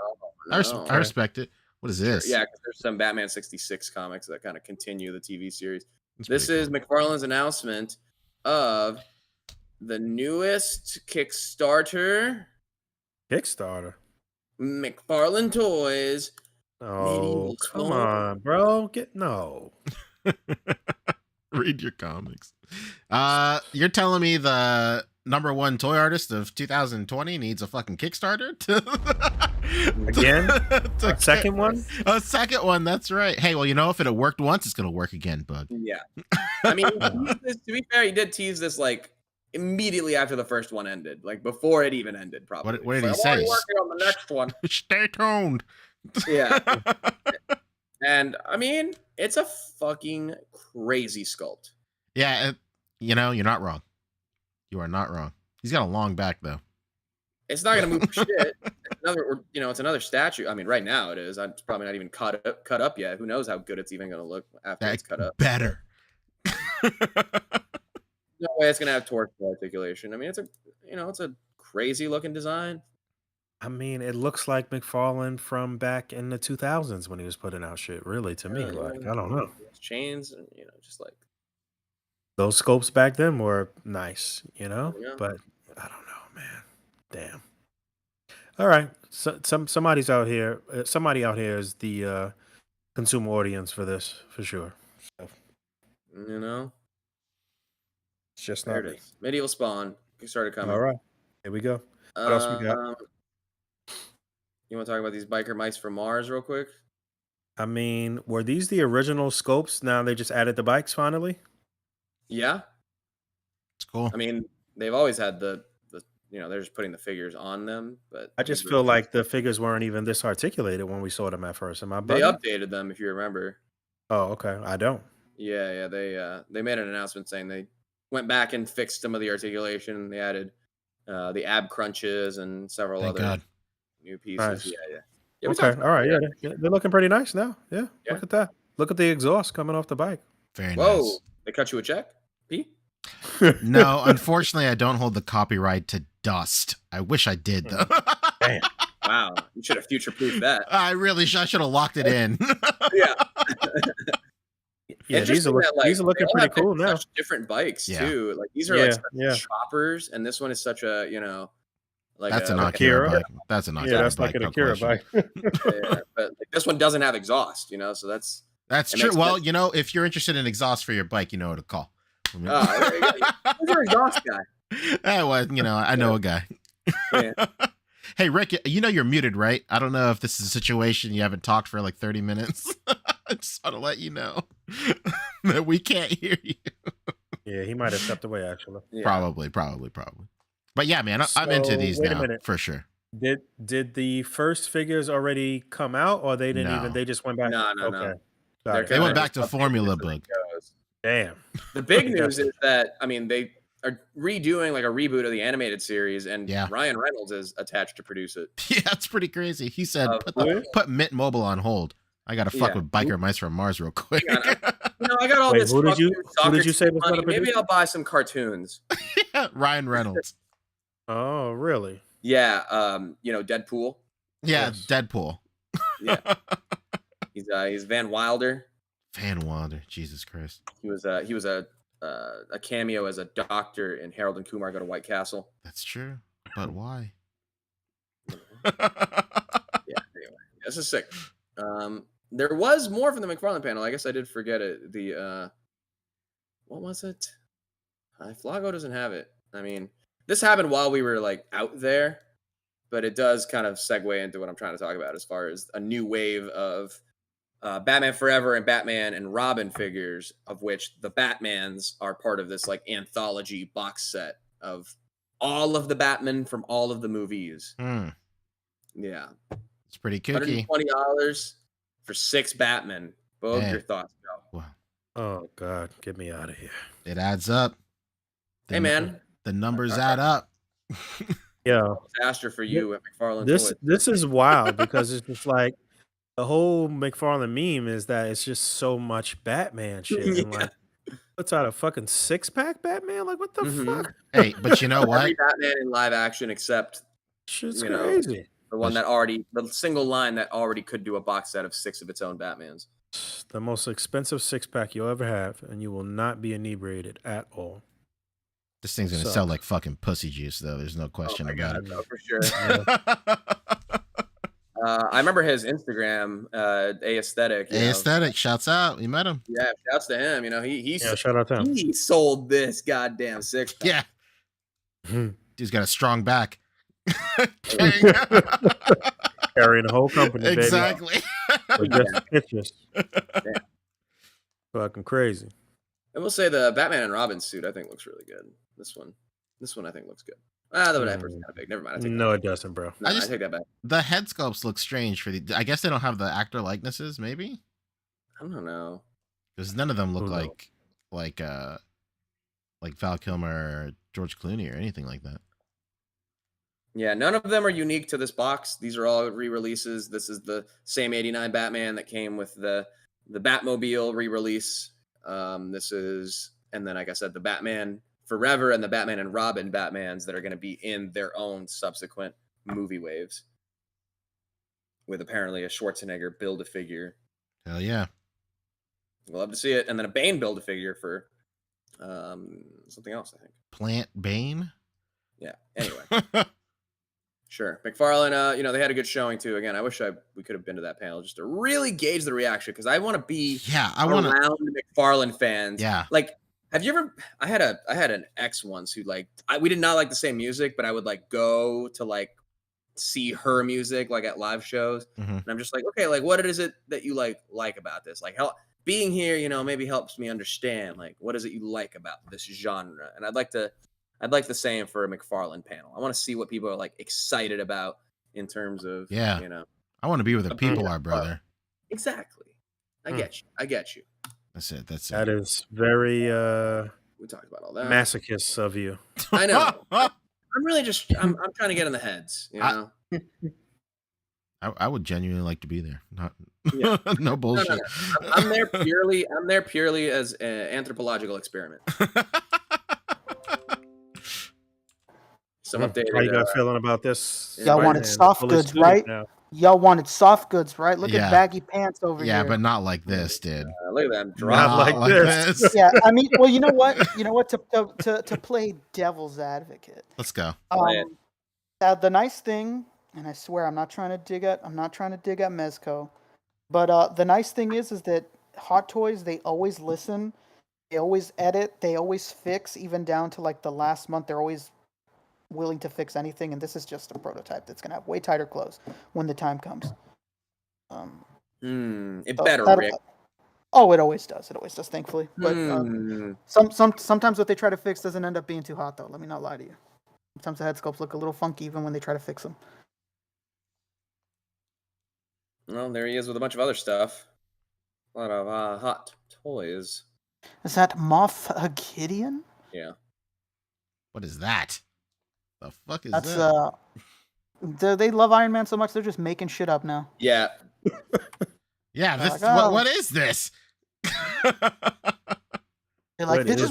I respect it. What is this? Yeah, because there's some Batman 66 comics that kind of continue the TV series. That's This is cool. McFarlane's announcement of the newest Kickstarter, McFarlane Toys. Oh, come on, bro. Read your comics. You're telling me the #1 toy artist of 2020 needs a fucking Kickstarter Again? A second one? A second one, that's right. Hey, well, if it had worked once, it's gonna work again, Boog. Yeah. I mean, to be fair, he did tease this like immediately after the first one ended, like before it even ended, probably. What did he say? I'm working on the next one. Stay tuned. Yeah. And I mean, it's a fucking crazy sculpt. Yeah, you're not wrong. You are not wrong. He's got a long back though. It's not gonna move for shit. It's another statue. I mean, right now it is. It's probably not even cut up yet. Who knows how good it's even gonna look after it's cut up? Better. No way it's gonna have torso articulation. I mean, it's a crazy looking design. I mean, it looks like McFarlane from back in the 2000s when he was putting out shit. Really, to me, like I don't know. Chains, and just like Those scopes back then were nice, Yeah. but I don't know, man. Damn. All right, so somebody's out here. Somebody out here is the consumer audience for this, for sure. So it's just there not it me. is. Medieval Spawn. It started coming. All right, here we go. What else we got? You want to talk about these biker mice from Mars real quick? I mean, were these the original scopes? Now they just added the bikes finally. Yeah. It's cool. I mean, they've always had the they're just putting the figures on them, but I just feel like the figures weren't even this articulated when we saw them at first. Am I they bugging? updated them, if you remember. Oh, okay. I don't. Yeah, they made an announcement saying they went back and fixed some of the articulation. They added the ab crunches and several Thank other God. new pieces. Nice. Yeah, we Okay. talked about All right. that. Yeah, they're looking pretty nice now. Yeah. Yeah. Look at that. Look at the exhaust coming off the bike. Very Whoa, nice. they cut you a check, Pete? No, unfortunately, I don't hold the copyright to Dust. I wish I did though. Damn. Wow, you should have future-proofed that. I should have locked it in. Yeah. Yeah, these are looking pretty cool now. Such different bikes Yeah. too. Like these are Yeah, like such yeah. choppers, and this one is such a like That's an Akira. Akira bike. That's an Akira Yeah, that's bike. like an no Akira question. bike. yeah, but like, this one doesn't have exhaust, so that's That's It true. makes Well, sense. if you're interested in exhaust for your bike, you know who to call. there you go. Who's your exhaust guy? I know a guy. Yeah. Hey, Rick, you're muted, right? I don't know if this is a situation you haven't talked for like 30 minutes. I just want to let you know that we can't hear you. Yeah, he might have stepped away actually. Yeah. Probably. But yeah, man, I'm into So, these wait a now minute. for sure. Did the first figures already come out, or they didn't No. even? They just went back. No. Okay. Got They're it. They went kinda back to just updating Formula this as it Boog. goes. Damn. The big news is that they are redoing like a reboot of the animated series, and Yeah. Ryan Reynolds is attached to produce it. Yeah, that's pretty crazy. He said, Really? put Mint Mobile on hold. I got to fuck Yeah. with Biker Mice from Mars real quick. I got all Wait, this. who did you- fucking who did you say was money. gonna Maybe produce I'll buy some cartoons. Ryan Reynolds. Oh, really? Yeah, Deadpool. Yeah, Yes. Deadpool. Yeah, he's Van Wilder. Van Wilder. Jesus Christ. He was a cameo as a doctor in Harold and Kumar Go to White Castle. That's true. But why? Yeah. Anyway, this is sick. There was more from the McFarlane panel. I guess I did forget it. The what was it? Flago doesn't have it. I mean, this happened while we were like out there, but it does kind of segue into what I'm trying to talk about as far as a new wave of Batman Forever and Batman and Robin figures, of which the Batmans are part of this like anthology box set of all of the Batman from all of the movies. Yeah. It's pretty kooky. $120 for 6 Batman. Boog, Man. your thoughts, go. Wow. Oh God, get me out of here. It adds up. Hey, man. The numbers add up. Yeah. Disaster for you at McFarlane This Toys. this is wild because it's just like the whole McFarlane meme is that it's just so much Batman shit. And Yeah. like puts out a fucking 6-pack Batman? Like what the Mhm. fuck? Hey, but you know what? Every Batman in live action except Shit's You know, crazy. the single line that already could do a box set of 6 of its own Batmans. The most expensive 6-pack you'll ever have, and you will not be inebriated at all. This thing's going to So- sell like fucking pussy juice, though. There's no question Oh my about God, it. no, for sure. Yeah. I remember his Instagram, A Aesthetic. you know. Aesthetic, shouts out. You met him? Yeah, shouts to him. Yeah, shout out to him. he sold this goddamn 6-pack. Yeah. Dude's got a strong back. Carrying the whole company, baby. Exactly. With just pictures. Fucking crazy. I will say the Batman and Robin suit I think looks really good. This one I think looks good. The wrapper's kind of big. Never mind. I take No, it doesn't, bro. that. No, I just- I take that back. The head sculpts look strange for the. I guess they don't have the actor likenesses, maybe? I don't know. Because none of them look Who knows? like like Val Kilmer or George Clooney or anything like that. Yeah, none of them are unique to this box. These are all re-releases. This is the same 89 Batman that came with the Batmobile re-release. This is, and then like I said, the Batman Forever and the Batman and Robin Batmans that are going to be in their own subsequent movie waves. With apparently a Schwarzenegger Build-A-Figure. Hell yeah. We'll love to see it. And then a Bane Build-A-Figure for something else, I think. Plant Bane? Yeah, anyway. Sure. McFarlane, they had a good showing too. Again, I wish we could have been to that panel just to really gauge the reaction because I want to be around McFarlane fans. Yeah. Like, have you ever? I had an ex once who we did not like the same music, but I would go to see her music at live shows, and I'm just like, okay, what is it that you like about this? Being here, maybe helps me understand what is it you like about this genre, and I'd like the same for a McFarlane panel. I want to see what people are excited about in terms of, I want to be where the people are, brother. Exactly. I get you. That's it. That is very we talked about all that. masochist of you. I know. I'm really just I'm trying to get in the heads, I would genuinely like to be there. Not no No, bullshit. no. I'm there purely as an anthropological experiment. Some updated. How you guys feeling about this? Y'all wanted soft goods, right? Y'all wanted soft goods, right? Look at baggy pants over here. Yeah, but not like this, dude. Look at them. Not like this. Yeah, I mean, well, you know what? To play devil's advocate. Let's go. The nice thing, and I swear I'm not trying to dig at Mezco, but the nice thing is that Hot Toys, they always listen, they always edit, they always fix, even down to the last month. They're always willing to fix anything, and this is just a prototype that's gonna have way tighter clothes when the time comes. It better, Rick. Oh, it always does. Thankfully, but sometimes what they try to fix doesn't end up being too hot, though. Let me not lie to you. Sometimes the head sculpts look a little funky even when they try to fix them. Well, there he is with a bunch of other stuff. A lot of Hot Toys. Is that Moff-Gideon? Yeah. What is that? The fuck is That's that? They love Iron Man so much they're just making shit up now. Yeah. Yeah. This. What is this? They're like, this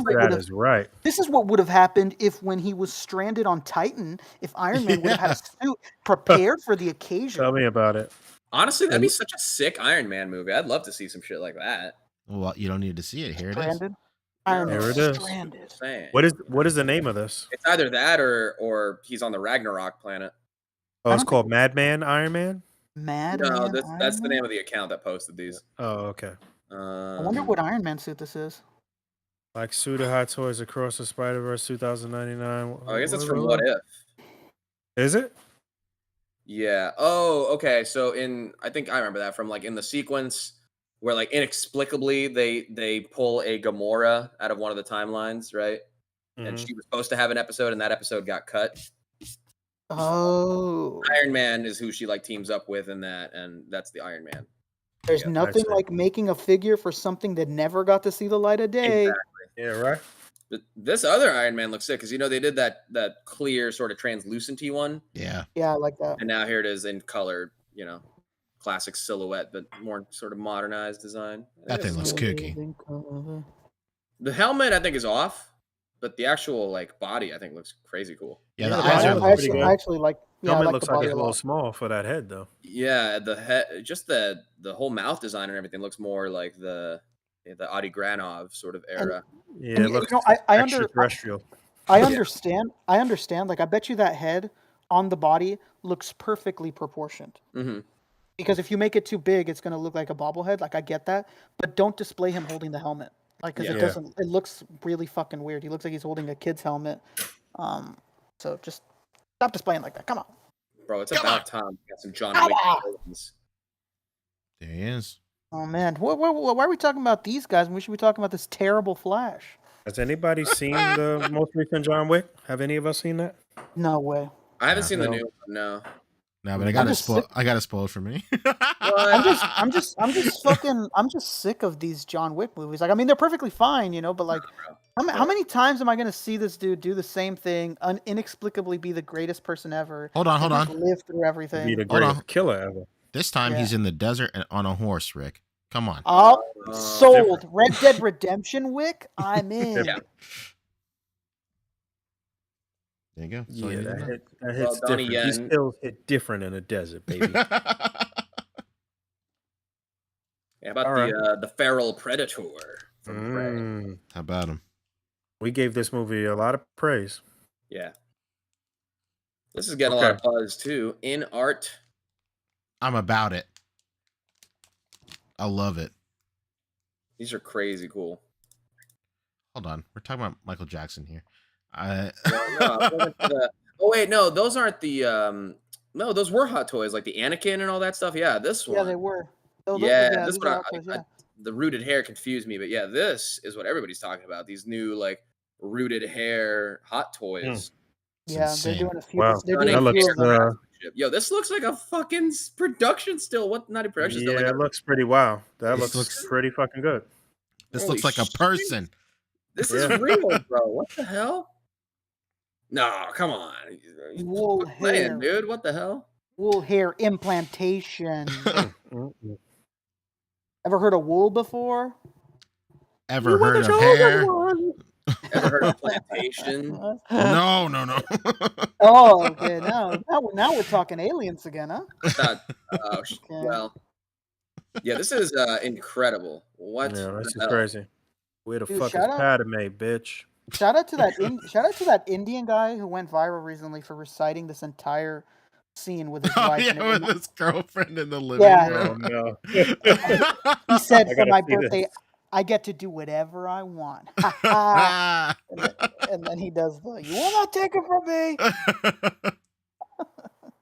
is what would have happened if when he was stranded on Titan, if Iron Man would have had a suit prepared for the occasion. Tell me about it. Honestly, that'd be such a sick Iron Man movie. I'd love to see some shit like that. Well, you don't need to see it. Here it is. Iron Man Here it is. stranded. What is the name of this? It's either that or he's on the Ragnarok planet. Oh, it's called Madman Iron Man? No, that's the name of the account that posted these. Oh, okay. I wonder what Iron Man suit this is. Like Suit of Hot Toys Across the Spider-Verse 2099. Oh, I guess it's from What If. Is it? Yeah. Oh, okay. So I think I remember that from in the sequence where inexplicably they pull a Gamora out of one of the timelines, right? Mm-hmm. And she was supposed to have an episode, and that episode got cut. Oh. Iron Man is who she teams up with in that, and that's the Iron Man. There's nothing like making a figure for something that never got to see the light of day. Exactly. Yeah, right. But this other Iron Man looks sick because they did that clear sort of translucent-y one. Yeah. Yeah, I like that. And now here it is in color, classic silhouette, but more sort of modernized design. That thing looks kooky. The helmet I think is off, but the actual body I think looks crazy cool. Yeah, the eyes are I actually like. Yeah, helmet I like looks the like body it's a a little lot. small for that head, though. Yeah, the head, just the whole mouth design and everything looks more like the Adi Granov sort of era. Yeah, it looks extraterrestrial. I understand. I bet you that head on the body looks perfectly proportioned. Mm-hmm. Because if you make it too big, it's going to look like a bobblehead. I get that, but don't display him holding the helmet. Because it doesn't. It looks really fucking weird. He looks like he's holding a kid's helmet. So just stop displaying like that. Come on, bro. It's about time we got some John Wick villains. There he is. Oh man, why are we talking about these guys when we should be talking about this terrible Flash? Has anybody seen the most recent John Wick? Have any of us seen that? No way. I haven't seen the new one. No. No, but I got it spoiled for me. I'm just sick of these John Wick movies. They're perfectly fine, but How many times am I going to see this dude do the same thing, inexplicably be the greatest person ever? Hold on, and hold just on. live through Be everything. the Hold on. greatest killer ever. This time Yeah. he's in the desert and on a horse, Rick. Come on. Oh, sold. different. Red Dead Redemption Wick. I'm in. Yeah. There you go. That's all Yeah, you need to know. that hits Donnie different. These Yen. skills hit different in a desert, baby. How about All right. the feral predator from Prey? How about him? We gave this movie a lot of praise. Yeah. This is getting a lot of buzz too. In art. I'm about it. I love it. These are crazy cool. Hold on. We're talking about Michael Jackson here. Oh wait, no, those aren't the no, those were Hot Toys, like the Anakin and all that stuff. Yeah, this one. Yeah, they were. Oh, Yeah, this these one. are Hot Toys, The rooted hair confused me, but yeah, this is what everybody's talking about. These new like rooted hair Hot Toys. Yeah, insane. they're doing a few. Wow, They're doing that a few looks. of them. Yo, this looks like a fucking production still. What? Not a production still. Yeah, Like it looks pretty wow. That This looks looks- pretty fucking good. This Holy looks like a shit. person. This is Yeah. real, bro. What the hell? No, come on. Wool Quit playing, hair. dude. What the hell? Wool hair implantation. Mm-mm. Ever heard of wool before? Ever heard of hair? Ever heard of plantation? No, no, no. Oh, okay. Now we're talking aliens again, huh? Well, yeah, this is incredible. What? Yeah, this the is hell? crazy. Where the Dude, fuck is shout out- Padme, bitch? Shout out to that Indian guy who went viral recently for reciting this entire scene with his Oh, wife. and yeah, it- with his girlfriend in the living Yeah. Oh room. no. he said, I "For gotta my see this. birthday, I get to do whatever I want." Ha ha. And then he does the, "You will not take it from me."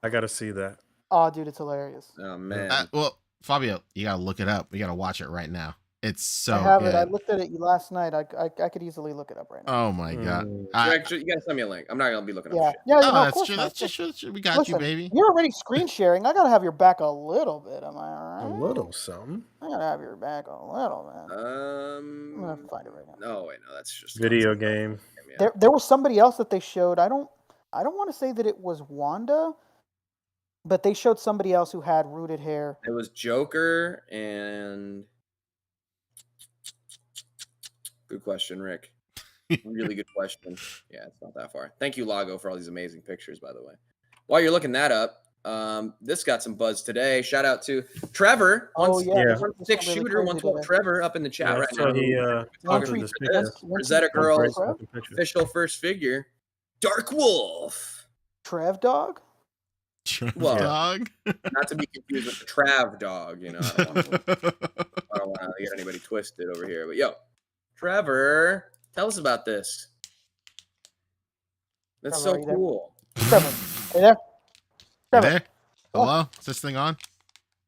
I gotta see that. Oh, dude, it's hilarious. Oh man. Well, Fabio, you gotta look it up. You gotta watch it right now. It's so I have good. it. I looked at it last night. I could easily look it up right now. Oh my god. Mm. Actually, you gotta send me a link. I'm not gonna be looking up Yeah, shit. yeah, Oh, no, of that's course true. not. That's just true. We got Listen, you, baby. You're already screen sharing. I gotta have your back a little bit. Am I A right? little something. I gotta have your back a little bit. I'm gonna find it right now. No, wait, no, that's just Video game. Yeah. There was somebody else that they showed. I don't want to say that it was Wanda, but they showed somebody else who had rooted hair. It was Joker and good question, Rick. Really good question. Yeah, it's not that far. Thank you, Lago, for all these amazing pictures, by the way. While you're looking that up, this got some buzz today. Shout out to Trevor. Oh yeah, Yeah. this went 1-6 really shooter, crazy 112 today. Trevor up in the chat right so now. he posted One this tweet- picture. Frazetta Girls Trev? official first figure, Dark Wolf. Trev dog. Well, Dog. Not to be confused with the Trav dog, you know. I don't want to get anybody twisted over here. But yo, Trevor, tell us about this. That's Trevor, so are you there? cool. Trevor, are you there? You Trevor, there? Hello? Is this thing on?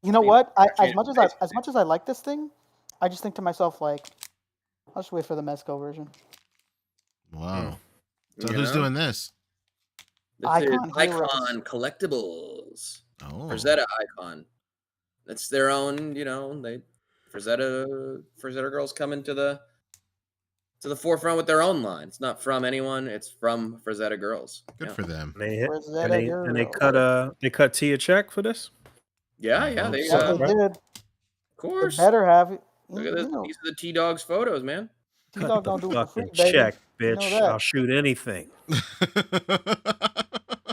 you know Hey, what? appreciate As much as I like this thing, I just think to myself like, I'll just wait for the Mezco version. Wow. So You who's know? doing this? This Icon is Heroes. Icon Collectibles. Oh. Frazetta Icon. That's their own, you know, Frazetta girls coming to the forefront with their own line. It's not from anyone, it's from Frazetta girls. Good Yeah. for them. And they hit, Frazetta and they Girls. cut T a check for this. Yeah, hope they Yeah, so. they did. of They course. better have it. Look at this. These are the T-Dog's photos, man. Cut T-Dog the don't do it for free, fucking baby. check, You know bitch. that. I'll shoot anything.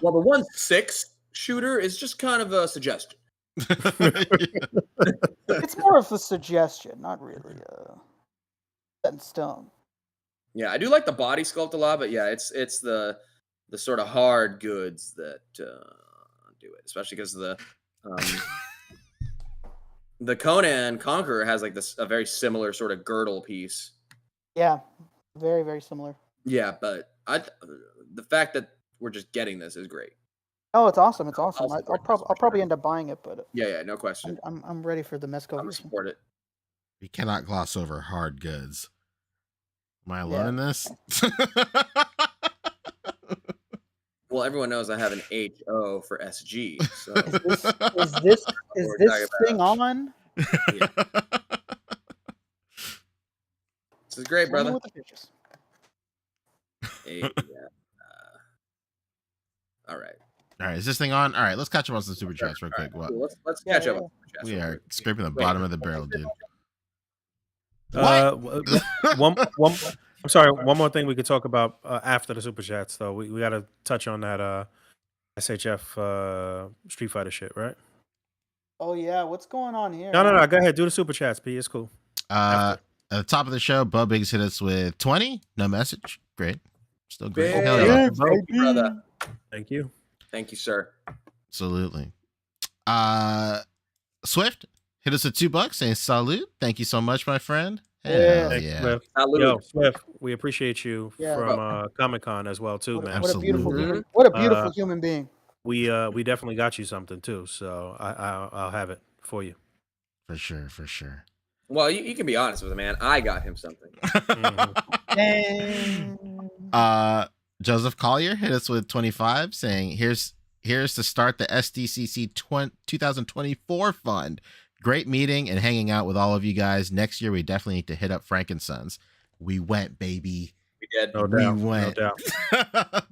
Well, the 1-6 shooter is just kind of a suggestion. It's more of a suggestion, not really set in stone. Yeah, I do like the body sculpt a lot, but yeah, it's the sort of hard goods that do it, especially because the Conan Conqueror has like a very similar sort of girdle piece. Yeah, very, very similar. Yeah, but the fact that we're just getting this is great. Oh, it's awesome! It's awesome. I'll I'll support this probably for sure. end up buying it, but Yeah, no question. I'm ready for the Mezco I'm gonna version. support it. We cannot gloss over hard goods. Am I alone Yeah. in this? Well, everyone knows I have an HO for SG, so Is this we're talking thing on? this is great, Tell me brother. with the pictures. All right. All right, is this thing on? All right, let's catch up on some super chats real quick. Cool, let's Yeah, catch yeah, up on Super Chats We real are quick. scraping the Wait, bottom of the barrel, dude. One. I'm sorry. One more thing we could talk about after the super chats, though. We got to touch on that SHF Street Fighter shit, right? Oh yeah, what's going on here? No. Go ahead. Do the super chats, P. It's cool. At the top of the show, Bub Biggs hit us with 20. No message. Great. Still great. Hell yeah. Thank you, brother. Thank you. Thank you, sir. Absolutely. Swift hit us with $2 saying salute. Thank you so much, my friend. Hell Thanks, yeah. Swift. Salute. Yo, Swift, we appreciate you Yeah. from Comic-Con as well, too, man. What a beautiful Absolutely. human. What a beautiful human being. We definitely got you something, too, so I'll have it for you. For sure. Well, you can be honest with him, man. I got him something. Dang. Joseph Collier hit us with 25 saying, here's to start the SDCC 2024 fund. Great meeting and hanging out with all of you guys. Next year, we definitely need to hit up Frankensons. We went, baby. We did. No doubt.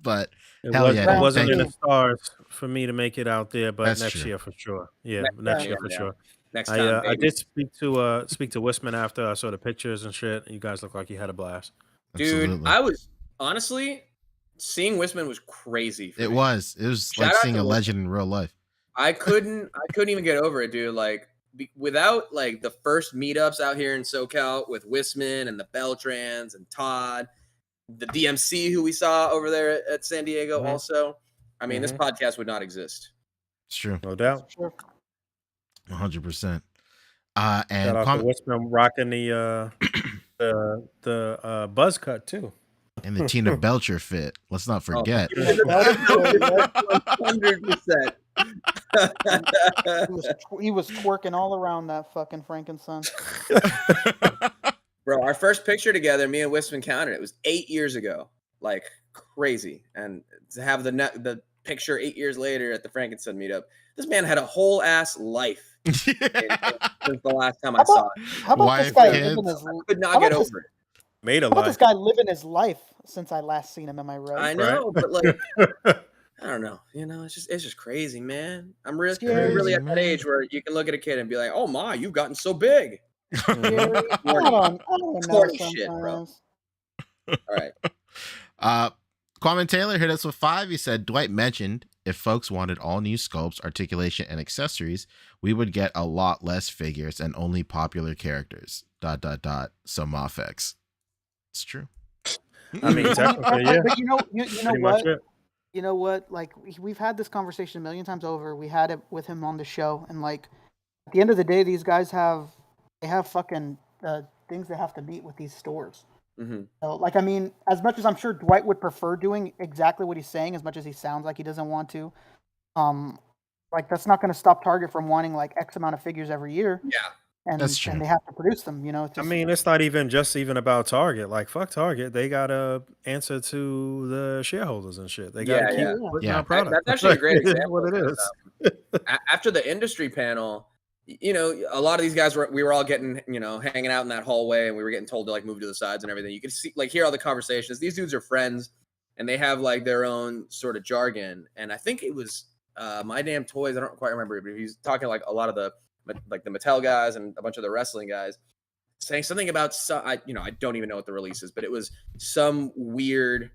But It hell yeah, it wasn't thank in you. the stars for me to make it out there, but That's next true. year for sure. Yeah, Next next time, year for yeah. sure. Next time, I baby. did speak to Wisman after I saw the pictures and shit. You guys look like you had a blast. Dude, Absolutely. I was honestly seeing Wisman was crazy. For It me. was Shout like out seeing to a Wisman. legend in real life. I couldn't even get over it, dude. Like without like the first meetups out here in SoCal with Wisman and the Beltrans and Todd, the DMC who we saw over there at San Diego. Mhm. Also, I mean, this Mhm. podcast would not exist. It's true. No doubt. Sure. 100%. Shout And out to Wisman rocking the buzz cut too. and the Tina Belcher fit. Let's not forget. 100%. He was twerking all around that fucking Frankenstein. Bro, our first picture together, me and Wisman counted. It was 8 years ago, like crazy. And to have the picture 8 years later at the Frankenstein meetup, this man had a whole ass life since the last time I saw it. How about Wife, this guy kids. living his? I could not How get about this- over it. Made a How about this life. guy living his life since I last seen him? Am I right? I know, but like, I don't know. You know, it's just crazy, man. I'm really Crazy, at that age where you can look at a kid and be like, "Oh my, you've gotten so big." Gary, I don't know Corny shit, bro. sometimes. All right. Kwame Taylor hit us with 5. He said, Dwight mentioned if folks wanted all new sculpts, articulation, and accessories, we would get a lot less figures and only popular characters. ... So Mafex. It's true. I mean, technically, yeah. But you know Pretty what? much it. You know what? Like we've had this conversation a million times over. We had it with him on the show, and like at the end of the day, these guys have fucking things they have to meet with these stores. Mm-hmm. So, like, I mean, as much as I'm sure Dwight would prefer doing exactly what he's saying, as much as he sounds like he doesn't want to, like that's not going to stop Target from wanting like X amount of figures every year. Yeah. And, That's true. and they have to produce them, you know. It's I just, mean, it's not even about Target. Like, fuck Target. They gotta answer to the shareholders and shit. They gotta Yeah, keep putting Yeah. out product. That's actually a great It is example. what it of is. After the industry panel, you know, a lot of these guys we were all getting, you know, hanging out in that hallway, and we were getting told to like move to the sides and everything. You could see, like, hear all the conversations. These dudes are friends, and they have like their own sort of jargon. And I think it was My Damn Toys. I don't quite remember, but he's talking like a lot of the like the Mattel guys and a bunch of the wrestling guys, saying something about I don't even know what the release is, but it was some weird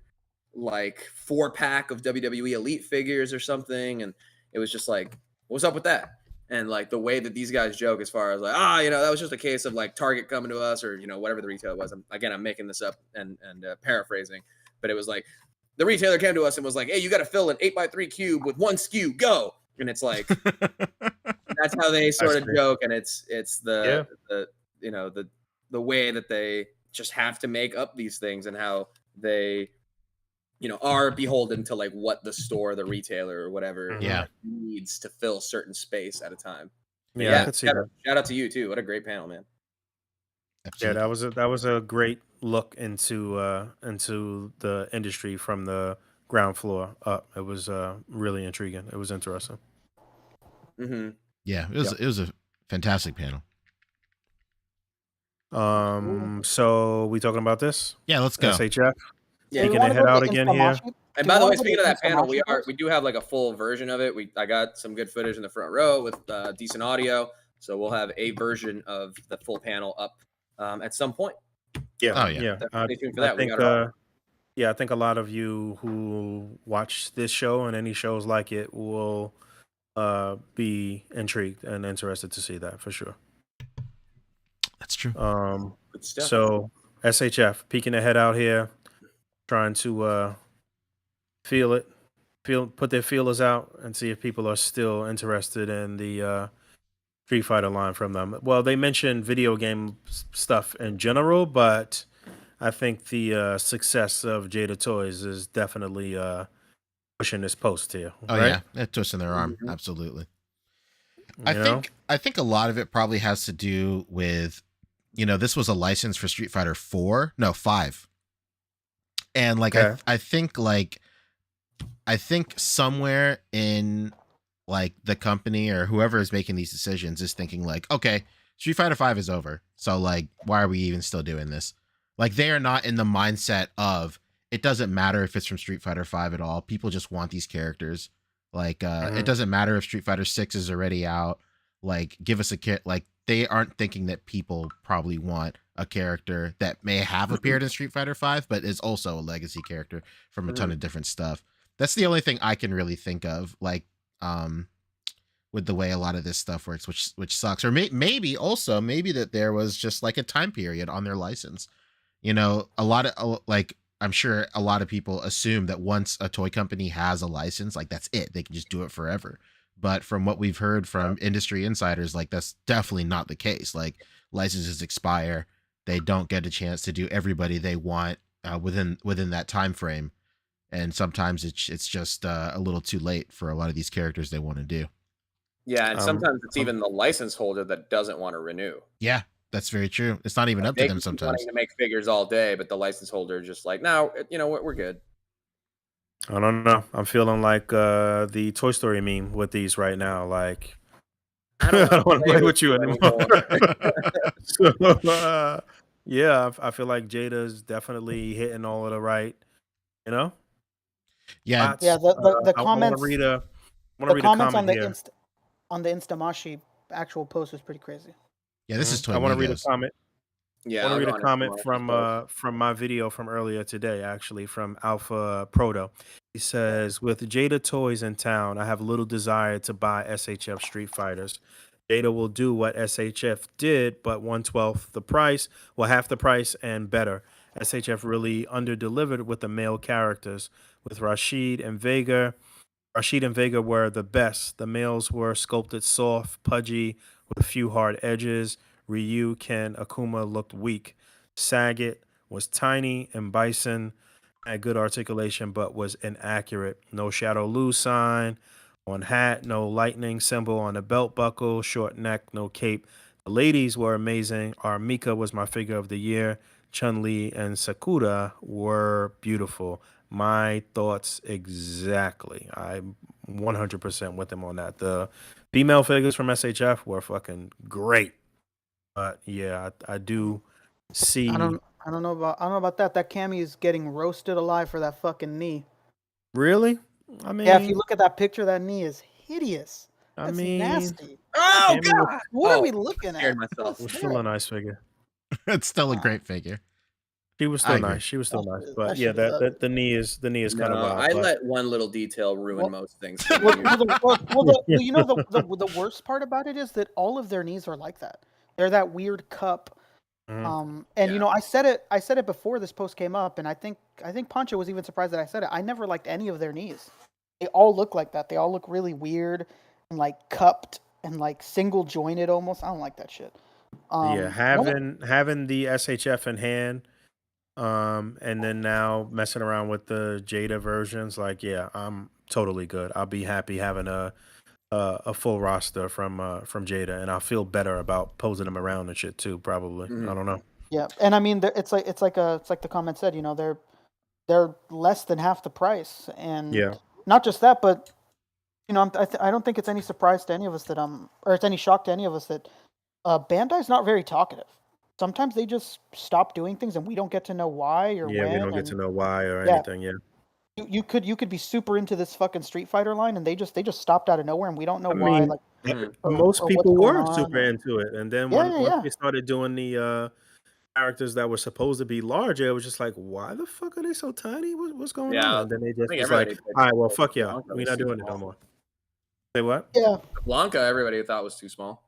like 4-pack of WWE Elite figures or something, and it was just like, what's up with that? And like the way that these guys joke, as far as like, that was just a case of like Target coming to us, or whatever the retailer was. I'm making this up and paraphrasing, but it was like the retailer came to us and was like, hey, you got to fill an 8x3 cube with one SKU, go. And it's like that's how they sort of joke, and it's the way that they just have to make up these things, and how they are beholden to like what the store, the retailer, or whatever needs to fill certain space at a time. Yeah, I could see that. Shout out to you too. What a great panel, man. Absolutely. Yeah, that was a great look into the industry from the ground floor up. It was really intriguing. It was interesting. Mm-hmm. Yeah, it was a fantastic panel. So we talking about this? Yeah, let's go. SHF. Yeah. Taking a head out again here. And by the way, speaking of that panel, we do have like a full version of it. I got some good footage in the front row with decent audio, so we'll have a version of the full panel up at some point. Yeah, Oh, yeah. Stay tuned for that. I think, I think a lot of you who watch this show and any shows like it will be intrigued and interested to see that for sure. That's true. Good stuff. So SHF peeking their head out here, trying to put their feelers out and see if people are still interested in the Street Fighter line from them. Well, they mentioned video game stuff in general, but I think the success of Jada Toys is definitely pushing this post here. Oh right? yeah, they're twisting their arm. Absolutely. I know? think a lot of it probably has to do with, this was a license for Street Fighter 5. And like, Okay. I think somewhere in like the company or whoever is making these decisions is thinking like, okay, Street Fighter 5 is over. So like, why are we even still doing this? Like, they are not in the mindset of, it doesn't matter if it's from Street Fighter 5 at all. People just want these characters. Like, it doesn't matter if Street Fighter 6 is already out. Like, give us a kit. Like, they aren't thinking that people probably want a character that may have appeared in Street Fighter 5, but is also a legacy character from a ton of different stuff. That's the only thing I can really think of, like, with the way a lot of this stuff works, which sucks. Or maybe that there was just like a time period on their license. A lot of I'm sure a lot of people assume that once a toy company has a license, like that's it, they can just do it forever. But from what we've heard from industry insiders, like that's definitely not the case. Like, licenses expire, they don't get a chance to do everybody they want within that time frame, and sometimes it's just a little too late for a lot of these characters they want to do. Yeah, and sometimes it's even the license holder that doesn't want to renew. Yeah, that's very true. It's not even up to them sometimes. Wanting to make figures all day, but the license holder just like, no, we're good. I don't know. I'm feeling like the Toy Story meme with these right now. Like, I don't want to play with you anymore. So, yeah, I feel like Jada's definitely hitting all of the right, Yeah. Yeah, the I comments. want to read a comments comment on the here. on the Instamashi actual post was pretty crazy. Yeah, this is Toy I want to read a Migos. comment. Yeah, I want to read I'll a go on comment from my video from earlier today, actually, from Alpha Proto. He says, with Jada Toys in town, I have little desire to buy SHF Street Fighters. Jada will do what SHF did, but 1/12 the price, well, half the price and better. SHF really under-delivered with the male characters. With Rashid and Vega were the best. The males were sculpted soft, pudgy, with a few hard edges. Ryu, Ken, Akuma looked weak. Sagat was tiny, and Bison had good articulation but was inaccurate. No Shadow Lu sign on hat, no lightning symbol on the belt buckle, short neck, no cape. The ladies were amazing. Mika was my figure of the year. Chun-Li and Sakura were beautiful. My thoughts exactly. I'm 100% with them on that. The female figures from SHF were fucking great. But yeah, I do see. I don't know about that. That Cammy is getting roasted alive for that fucking knee. Really? I mean, yeah. If you look at that picture, that knee is hideous. That's nasty. Oh god! What are we looking at? Myself. Was still a nice figure. It's still a great figure. She was still nice. She was still nice. But yeah, the knee is kind of wild. I let one little detail ruin most things. The worst part about it is that all of their knees are like that. They're that weird cup. I said it before this post came up, and I think Pancho was even surprised that I said it. I never liked any of their knees. They all look like that. They all look really weird and like cupped and like single jointed almost. I don't like that shit. Having the SHF in hand, and then now messing around with the Jada versions, like, yeah, I'm totally good. I'll be happy having a full roster from Jada, and I'll feel better about posing them around and shit too. Probably, I don't know. Yeah, and I mean, it's like the comment said. They're less than half the price, and not just that, but I don't think it's any surprise to any of us that or it's any shock to any of us that Bandai's not very talkative. sometimes they just stop doing things and we don't get to know why or Yeah, when. we don't get to know why or Yeah. anything. Yeah. You could be super into this fucking Street Fighter line and they just stopped out of nowhere and we don't know I why. mean, Like most or what's people going were on, super or- into it, and then Yeah, once yeah. they started doing the characters that were supposed to be larger, it was just like, why the fuck are they so tiny? What's going Yeah, on? And then they I just think was like, everybody all right, well, fuck yeah, Blanca we're was not too doing it no small. more. Say what? Yeah. Blanca, everybody thought was too small.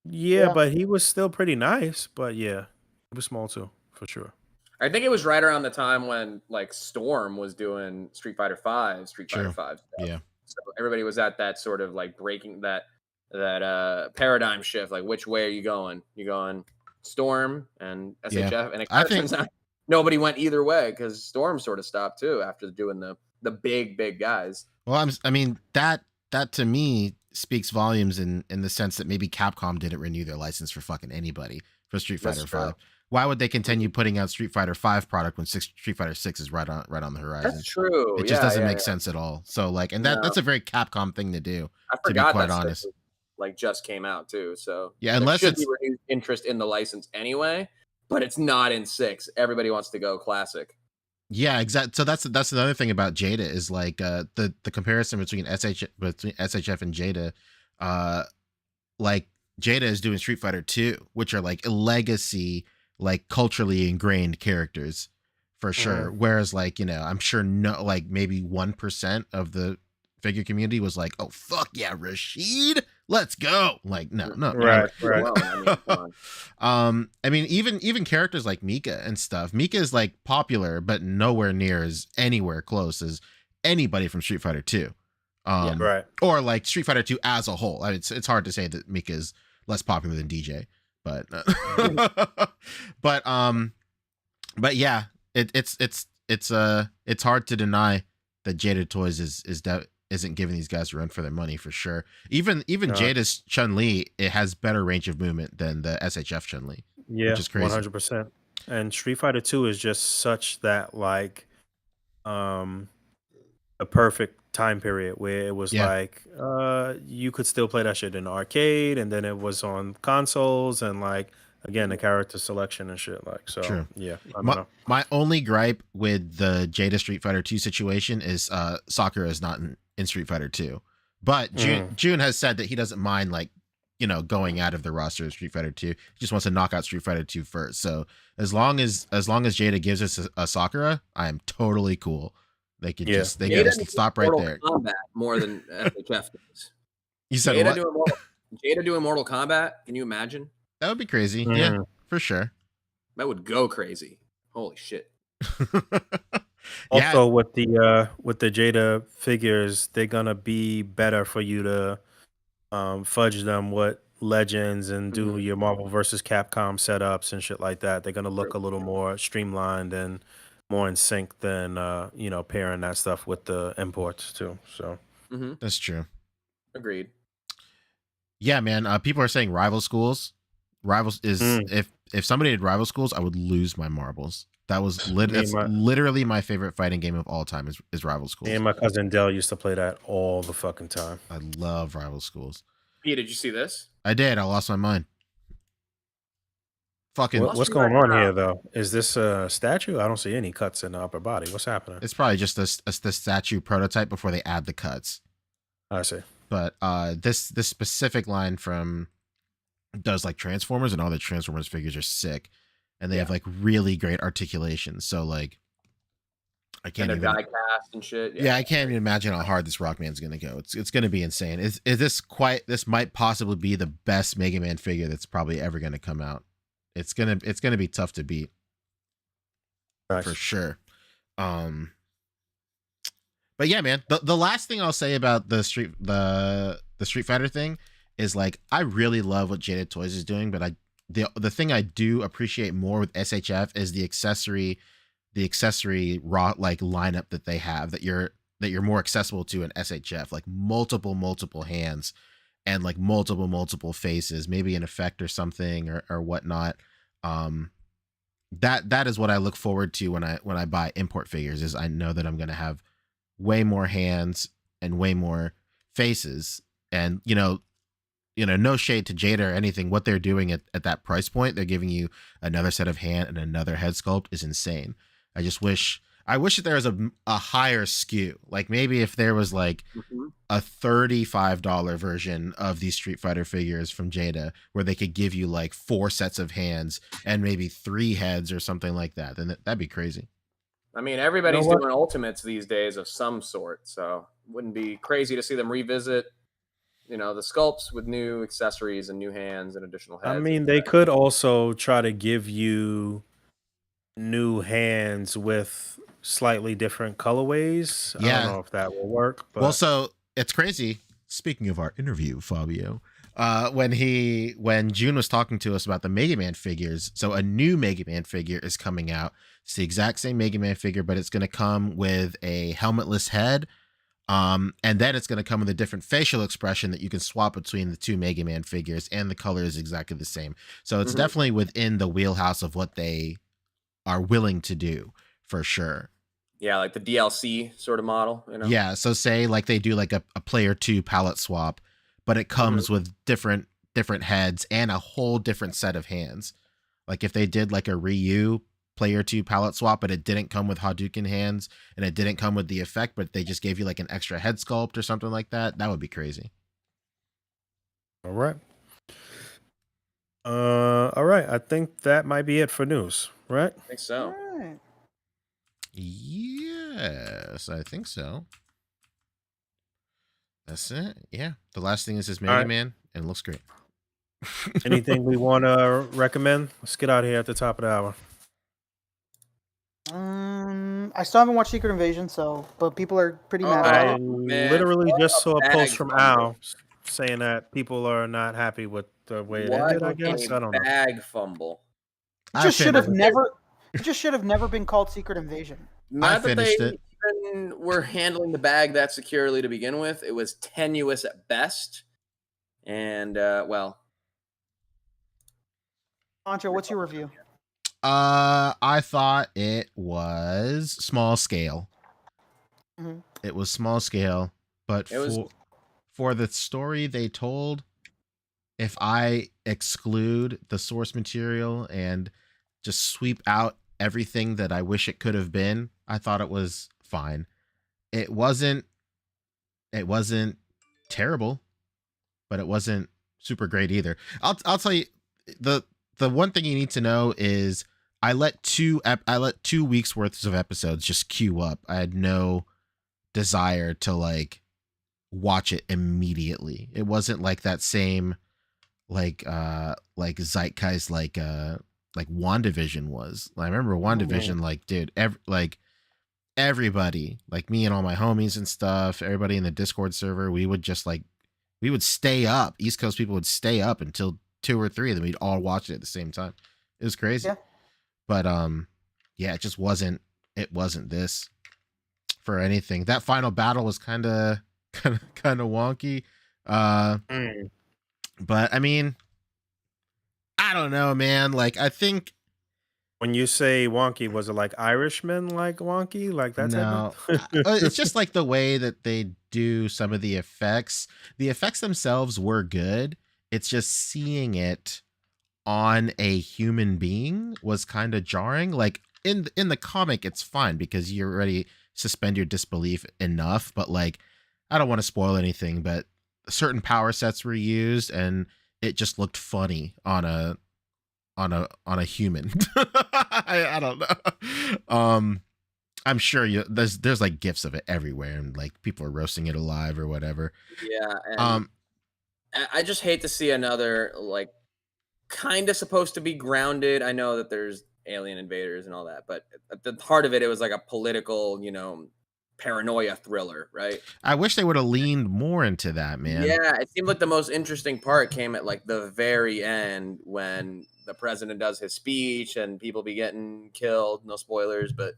Yeah, Yeah. but he was still pretty nice. But yeah, he was small too, for sure. I think it was right around the time when like Storm was doing Street Fighter V, Street True. Fighter 5 stuff. Yeah. So everybody was at that sort of like breaking that paradigm shift. Like, which way are you going? You going Storm and SHF? Yeah. And it I kind of think- turns out nobody went either way because Storm sort of stopped too after doing the big guys. Well, I mean that to me speaks volumes in the sense that maybe Capcom didn't renew their license for fucking anybody for Street That's Fighter true. 5. Why would they continue putting out Street Fighter 5 product when Street Fighter 6 is right on the horizon? That's true. It just doesn't make yeah. sense at all. So like, and No. that's a very Capcom thing to do. I To be forgot quite that stuff honest. was, like just came out too. So Yeah, there unless should it's be renewed interest in the license anyway, but it's not in 6. Everybody wants to go classic. yeah, exactly. So that's another thing about Jada is like the comparison between SHF and Jada. Like Jada is doing Street Fighter 2, which are like legacy, like culturally ingrained characters for sure. Whereas like, I'm sure like maybe 1% of the figure community was like, oh fuck yeah, Rashid, let's go. Like no. Right. Alone, I mean, come on. I mean, even characters like Mika and stuff. Mika is like popular, but nowhere near as anywhere close as anybody from Street Fighter 2. Right. Or like Street Fighter 2 as a whole. I mean, it's hard to say that Mika is less popular than DJ, but but yeah, it's hard to deny that Jada Toys isn't giving these guys a run for their money for sure. Even Jada's Chun-Li, it has better range of movement than the SHF Chun-Li. Yeah, which is crazy. 100%. And Street Fighter 2 is just such that like a perfect time period where it was like you could still play that shit in arcade, and then it was on consoles, and like again the character selection and shit. Like so, True. yeah. I don't know. My only gripe with the Jada Street Fighter 2 situation is Sakura is not in Street Fighter 2, but June has said that he doesn't mind like going out of the roster of Street Fighter 2. He just wants to knock out Street Fighter 2 first. So as long as Jada gives us a Sakura, I am totally cool. They can Yeah. they can just stop right Mortal there. Kombat more than SHF does. You said Jada what? doing Mortal Kombat. Can you imagine? That would be crazy. Yeah, for sure. That would go crazy. Holy shit. Also with the Jada figures, they're gonna be better for you to fudge them with legends and do your Marvel versus Capcom setups and shit like that. They're gonna look a little more streamlined and more in sync than pairing that stuff with the imports too. So That's true. Agreed. Yeah, man. People are saying Rival Schools. Rivals is if somebody did Rival Schools, I would lose my marbles. That was that's literally my favorite fighting game of all time is Rival Schools. me and my cousin Dell used to play that all the fucking time. I love Rival Schools. Pete, did you see this? I did. I lost my mind. Fucking. What's going on here though? Is this a statue? I don't see any cuts in the upper body. What's happening? It's probably just the statue prototype before they add the cuts. I see. But this specific line from does like Transformers, and all the Transformers figures are sick, and they have like really great articulation. So like, I can't even die cast and shit. Yeah, I can't even imagine how hard this Rockman's gonna go. It's gonna be insane. Is this might possibly be the best Mega Man figure that's probably ever gonna come out. It's gonna be tough to beat. Nice. For sure. But yeah, man, the last thing I'll say about the Street Fighter thing is like, I really love what Jada Toys is doing, but the thing I do appreciate more with SHF is the accessory raw like lineup that they have that you're more accessible to in SHF, like multiple hands and like multiple faces, maybe an effect or something or whatnot. That is what I look forward to when I buy import figures, is I know that I'm gonna have way more hands and way more faces. And no shade to Jada or anything. What they're doing at that price point, they're giving you another set of hand and another head sculpt is insane. I wish that there was a higher SKU. Like maybe if there was like a $35 version of these Street Fighter figures from Jada, where they could give you like 4 sets of hands and maybe 3 heads or something like that, then that'd be crazy. I mean, everybody's doing ultimates these days of some sort, so it wouldn't be crazy to see them revisit, the sculpts with new accessories and new hands and additional heads. I mean, they could also try to give you new hands with slightly different colorways. Yeah. I don't know if that will work. But... Well, so it's crazy. Speaking of our interview, Fabio, when June was talking to us about the Mega Man figures, so a new Mega Man figure is coming out. It's the exact same Mega Man figure, but it's going to come with a helmetless head. And then it's going to come with a different facial expression that you can swap between the 2 Mega Man figures, and the color is exactly the same. So it's definitely within the wheelhouse of what they are willing to do, for sure. Yeah, like the DLC sort of model, Yeah, so say like they do like a player 2 palette swap, but it comes with different heads and a whole different set of hands. Like if they did like a Ryu player 2 palette swap, but it didn't come with Hadouken hands and it didn't come with the effect, but they just gave you like an extra head sculpt or something like that, that would be crazy. All right. All right. I think that might be it for news, right? I think so. Right. Yes, I think so. That's it. Yeah. The last thing is this Mega All right. Man, and it looks great. Anything we want to recommend? Let's get out of here at the top of the hour. I still haven't watched Secret Invasion, but people are pretty mad about I it. literally just saw a bag post from fumble. Al saying that people are not happy with the way it ended, I guess. I don't know. Bag fumble. It just should have never been called Secret Invasion. Not that they finished it. even were handling the bag that securely to begin with. It was tenuous at best. And, Pancho, what's your review? I thought it was small scale. Mhm. It was small scale, but It was- for the story they told, if I exclude the source material and just sweep out everything that I wish it could have been, I thought it was fine. It wasn't terrible, but it wasn't super great either. I'll tell you, the one thing you need to know is I let 2 weeks worth of episodes just queue up. I had no desire to like watch it immediately. It wasn't like that same like zeitgeist like WandaVision was. I remember WandaVision, like, dude, everybody, like me and all my homies and stuff, everybody in the Discord server, we would stay up. East Coast people would stay up until 2 or 3, and then we'd all watch it at the same time. It was crazy. Yeah. But yeah, it just wasn't this for anything. That final battle was kind of wonky. But I mean, I don't know, man. Like, I think When you say wonky, was it like Irishman like wonky? Like that no, type of... it's just like the way that they do some of the effects. The effects themselves were good. It's just seeing it on a human being was kind of jarring. Like in the comic, it's fine because you already suspend your disbelief enough. But like, I don't want to spoil anything, but certain power sets were used, and it just looked funny on a human. I don't know. I'm sure there's like gifs of it everywhere, and like people are roasting it alive or whatever. Yeah. And I just hate to see another, like, kind of supposed to be grounded. I know that there's alien invaders and all that, but at the heart of it, it was like a political, paranoia thriller, right? I wish they would have leaned more into that, man. Yeah, it seemed like the most interesting part came at like the very end when the president does his speech and people be getting killed. No spoilers, but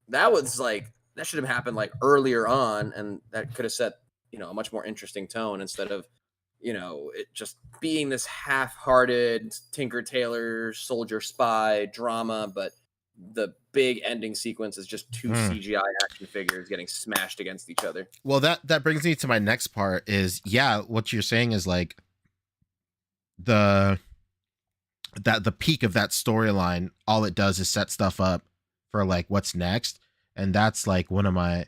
that was like, that should have happened like earlier on, and that could have set, a much more interesting tone instead of, it just being this half-hearted Tinker Tailor soldier spy drama, but the big ending sequence is just 2 CGI action figures getting smashed against each other. Well, that brings me to my next part is, yeah, what you're saying is like the peak of that storyline, all it does is set stuff up for like what's next. And that's like one of my,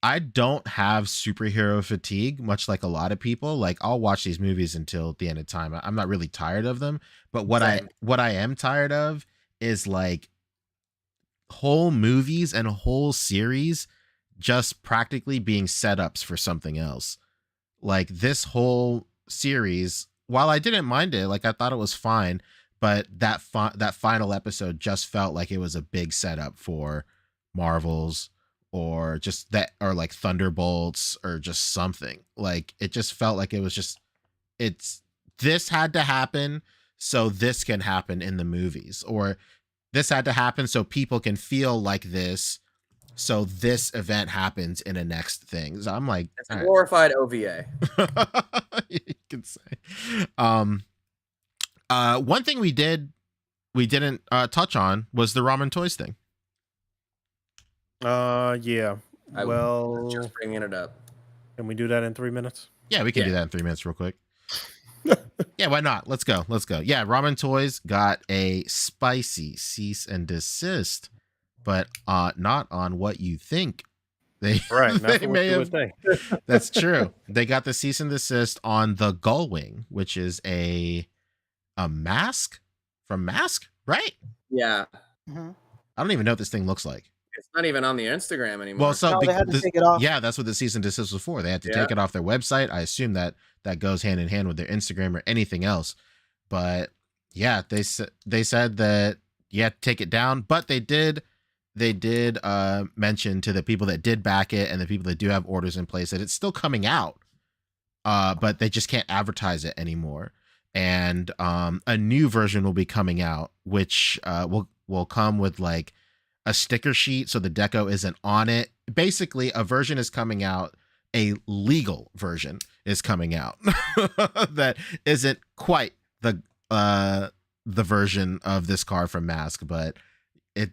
I don't have superhero fatigue, much like a lot of people. Like I'll watch these movies until the end of time. I'm not really tired of them, but what I am tired of is like whole movies and whole series just practically being setups for something else. Like this whole series, while I didn't mind it, like I thought it was fine, but that final episode just felt like it was a big setup for Marvels or just that, or like Thunderbolts or just something. Like it just felt like it was just, this had to happen so this can happen in the movies, or this had to happen so people can feel like this, so this event happens in a next thing. So I'm like, it's a glorified OVA. You can say. One thing we didn't touch on was the RamenToys thing. Yeah. I was just bringing it up. Can we do that in 3 minutes? Yeah, we can do that in 3 minutes real quick. Yeah, why not? Let's go. Yeah, RamenToys got a spicy cease and desist, but not on what you think. They may have. That's true. They got the cease and desist on the Gulwing, which is a mask from Mask, right? Yeah. Mm-hmm. I don't even know what this thing looks like. It's not even on the Instagram anymore. Well, so they had to take it off. Yeah, that's what the cease and desist was for. They had to take it off their website. I assume that goes hand in hand with their Instagram or anything else. But yeah, they said that you have to take it down. But they did mention to the people that did back it and the people that do have orders in place that it's still coming out. But they just can't advertise it anymore. And a new version will be coming out, which will come with like a sticker sheet so the deco isn't on it. Basically, a version is coming out, a legal version is coming out that isn't quite the version of this car from Mask, but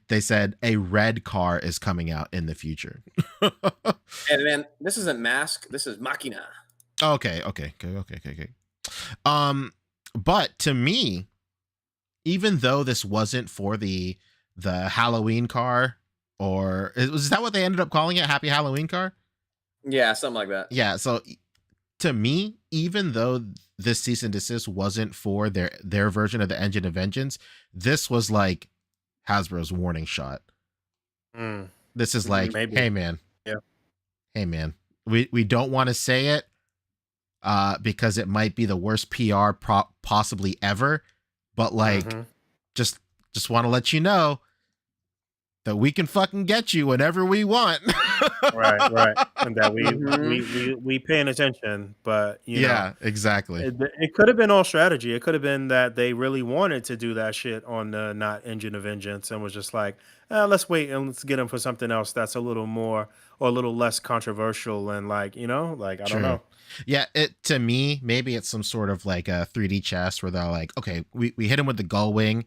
they said a red car is coming out in the future. And then this isn't Mask, this is Machina. Okay. But to me, even though this wasn't for the Halloween car, or is that what they ended up calling it? Happy Halloween car? Yeah, something like that. Yeah. So to me, even though this cease and desist wasn't for their version of the Engine of Vengeance, this was like Hasbro's warning shot. This is like, maybe. Hey man. Yeah. Hey man. We don't want to say it because it might be the worst PR possibly ever, but like just want to let you know that we can fucking get you whenever we want. right. And that we paying attention, but you know, exactly. It could have been all strategy. It could have been that they really wanted to do that shit on the not Engine of Vengeance and was just like, let's wait and let's get them for something else that's a little more or a little less controversial and like, you know, like I don't know. Yeah, to me, maybe it's some sort of like a 3D chess where they're like, okay, we hit him with the Gulwing,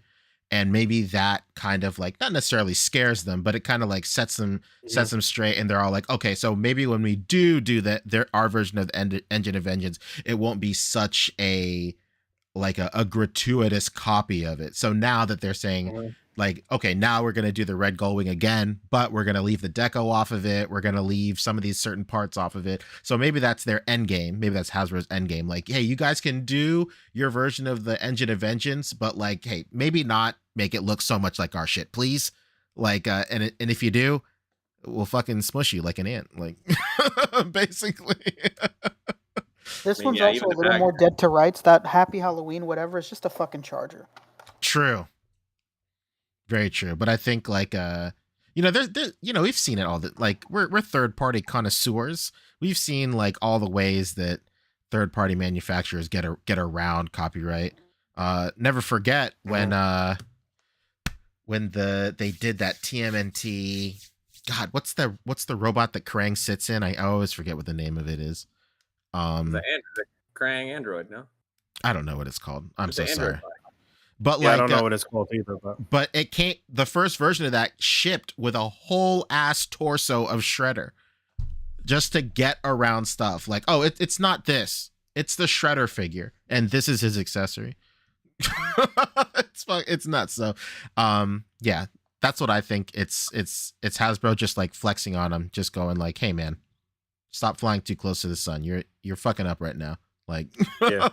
and maybe that kind of like not necessarily scares them, but it kind of like sets them straight, and they're all like, okay, so maybe when we do that, our version of the Engine of Vengeance, it won't be such a gratuitous copy of it. So now that they're saying like, okay, now we're going to do the Red Gulwing again, but we're going to leave the deco off of it. We're going to leave some of these certain parts off of it. So maybe that's their end game. Maybe that's Hasbro's end game. Like, hey, you guys can do your version of the Engine of Vengeance, but like, hey, maybe not make it look so much like our shit, please. Like, and if you do, we'll fucking smush you like an ant. Like, basically. This one's also a little more dead to rights. That Happy Halloween, whatever, is just a fucking charger. True. Very true. But I think like, you know, there's you know, we've seen it all that like we're third party connoisseurs. We've seen like all the ways that third party manufacturers get around copyright. Never forget when they did that TMNT. God, what's the robot that Krang sits in? I always forget what the name of it is. The Krang android, no? I don't know what it's called. I'm so Android sorry. But like, I don't know what it's called either. But it can't. The first version of that shipped with a whole ass torso of Shredder, just to get around stuff. Like, oh, it's not this. It's the Shredder figure, and this is his accessory. It's nuts. So, yeah, that's what I think. It's Hasbro just like flexing on him, just going like, "Hey, man, stop flying too close to the sun. You're fucking up right now." Like, Yeah.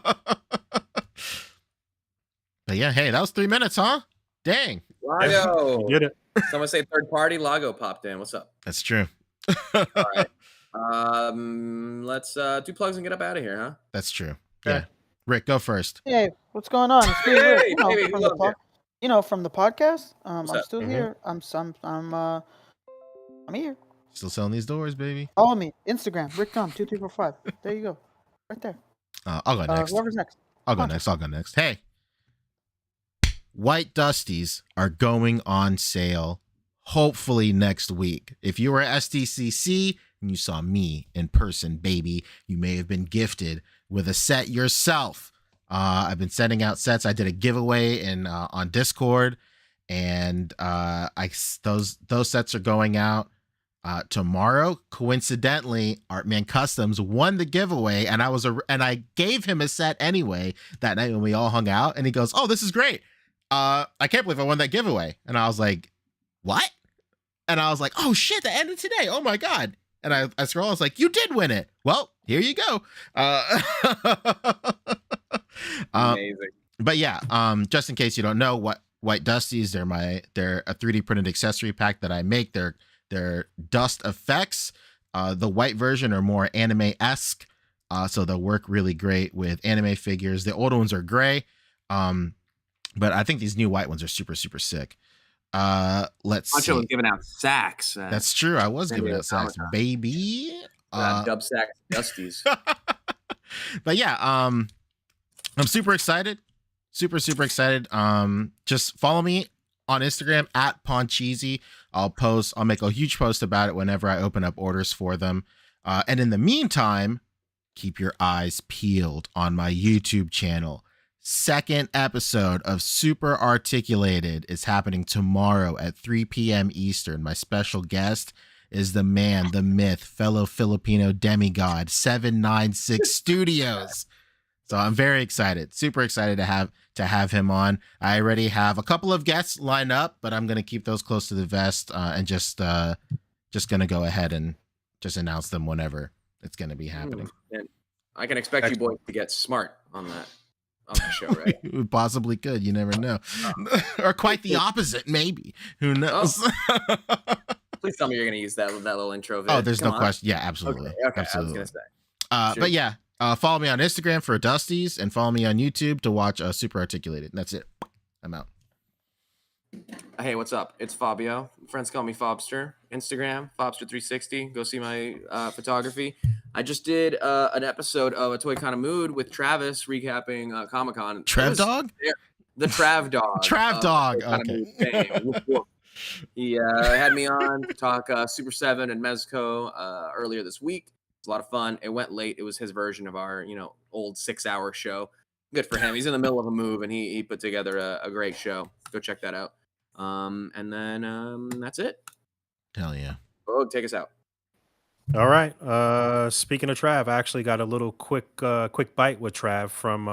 But yeah, hey, that was 3 minutes, huh? Dang, Lago. You did it. Someone say third party. Lago popped in. What's up? that's true. All right. Let's do plugs and get up out of here, huh? That's true. Okay. Yeah, Rick, go first. Hey, what's going on? It's me, Rick, Hey, baby, from we the love from the podcast. I'm What's up? still Mhm. here. I'm here. Still selling these doors, baby. Follow me, Instagram, RickDom2345. There you go, right there. I'll go next. Whoever's next. I'll go Pancho. next. Hey, White Dusties are going on sale hopefully next week. If you were at SDCC and you saw me in person, baby, you may have been gifted with a set yourself. I've been sending out sets. I did a giveaway on Discord, and those sets are going out tomorrow. Coincidentally, Artman Customs won the giveaway, and I gave him a set anyway that night when we all hung out, and he goes, "Oh, this is great. I can't believe I won that giveaway." And I was like, "What?" And I was like, "Oh shit, that ended today. Oh my god." And I scroll, I was like, "You did win it. Well, here you go." Amazing. But yeah, just in case you don't know, what White Dusties, they're a 3D printed accessory pack that I make. They're dust effects. The white version are more anime-esque, so they'll work really great with anime figures. The older ones are gray, but I think these new white ones are super, super sick. Let's Pancho was see. giving out sacks. That's true. I was San giving Diego out sacks, Comic-Con. baby. Dub sack dusties. But yeah, I'm super excited. Super, super excited. Just follow me on Instagram at Pancheezey. I'll make a huge post about it whenever I open up orders for them. And in the meantime, keep your eyes peeled on my YouTube channel. Second episode of Super Articulated is happening tomorrow at 3 p.m. Eastern. My special guest is the man, the myth, fellow Filipino demigod, 796 Studios. So I'm very excited, super excited to have him on. I already have a couple of guests lined up, but I'm gonna keep those close to the vest and just gonna go ahead and just announce them whenever it's gonna be happening. And I can expect you boys to get smart on the show, right? We possibly could. You never know, or quite the opposite, maybe. Who knows? Please tell me you're gonna use that little intro. Oh, there's Come no on. question. Yeah, absolutely. Okay, Absolutely. I was gonna say. Sure. But yeah, follow me on Instagram for Dusties and follow me on YouTube to watch Super Articulated. That's it. I'm out. Hey, what's up? It's Fabio. Friends call me Fobster. Instagram, Fobster360. Go see my photography. I just did an episode of A Toy Kind of Mood with Travis recapping Comic-Con. Trev Dog? The Trav Dog. Trav Dog. Toy Kinda Okay. Mood fame. Woof, woof. He had me on to talk Super 7 and Mezco earlier this week. It's a lot of fun. It went late. It was his version of our, old 6-hour show. Good for him. He's in the middle of a move, and he put together a great show. Go check that out. And then that's it. Hell yeah. Boog, take us out. All right. Speaking of Trav, I actually got a little quick bite with Trav from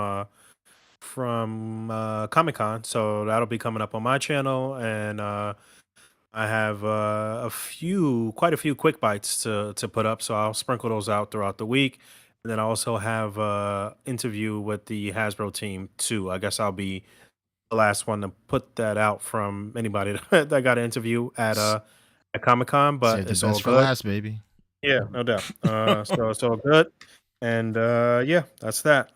Comic-Con, so that'll be coming up on my channel, and I have quite a few quick bites to put up, so I'll sprinkle those out throughout the week. And then I also have an interview with the Hasbro team too. I guess I'll be the last one to put that out from anybody that got an interview at Comic-Con, but Save the it's all best for good. last, baby. Yeah, no doubt. So it's all good. And yeah, that's that.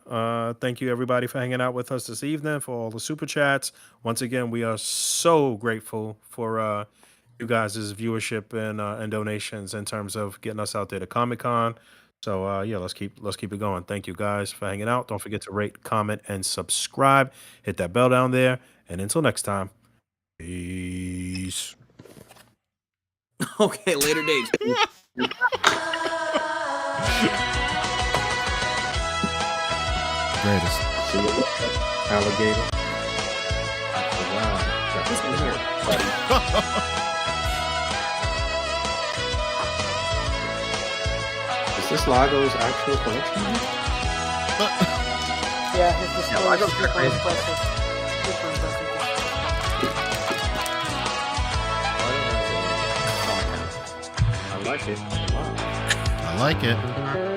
Thank you everybody for hanging out with us this evening, for all the super chats. Once again, we are so grateful for you guys' viewership and donations in terms of getting us out there to Comic-Con. So yeah, let's keep it going. Thank you guys for hanging out. Don't forget to rate, comment, and subscribe. Hit that bell down there. And until next time, peace. Okay, later dates. Greatest. Alligator. Who's in here, buddy? Is this Lago's actual collection? Yeah, his display I is don't super crazy. impressive. Super impressive. I like it. I like it.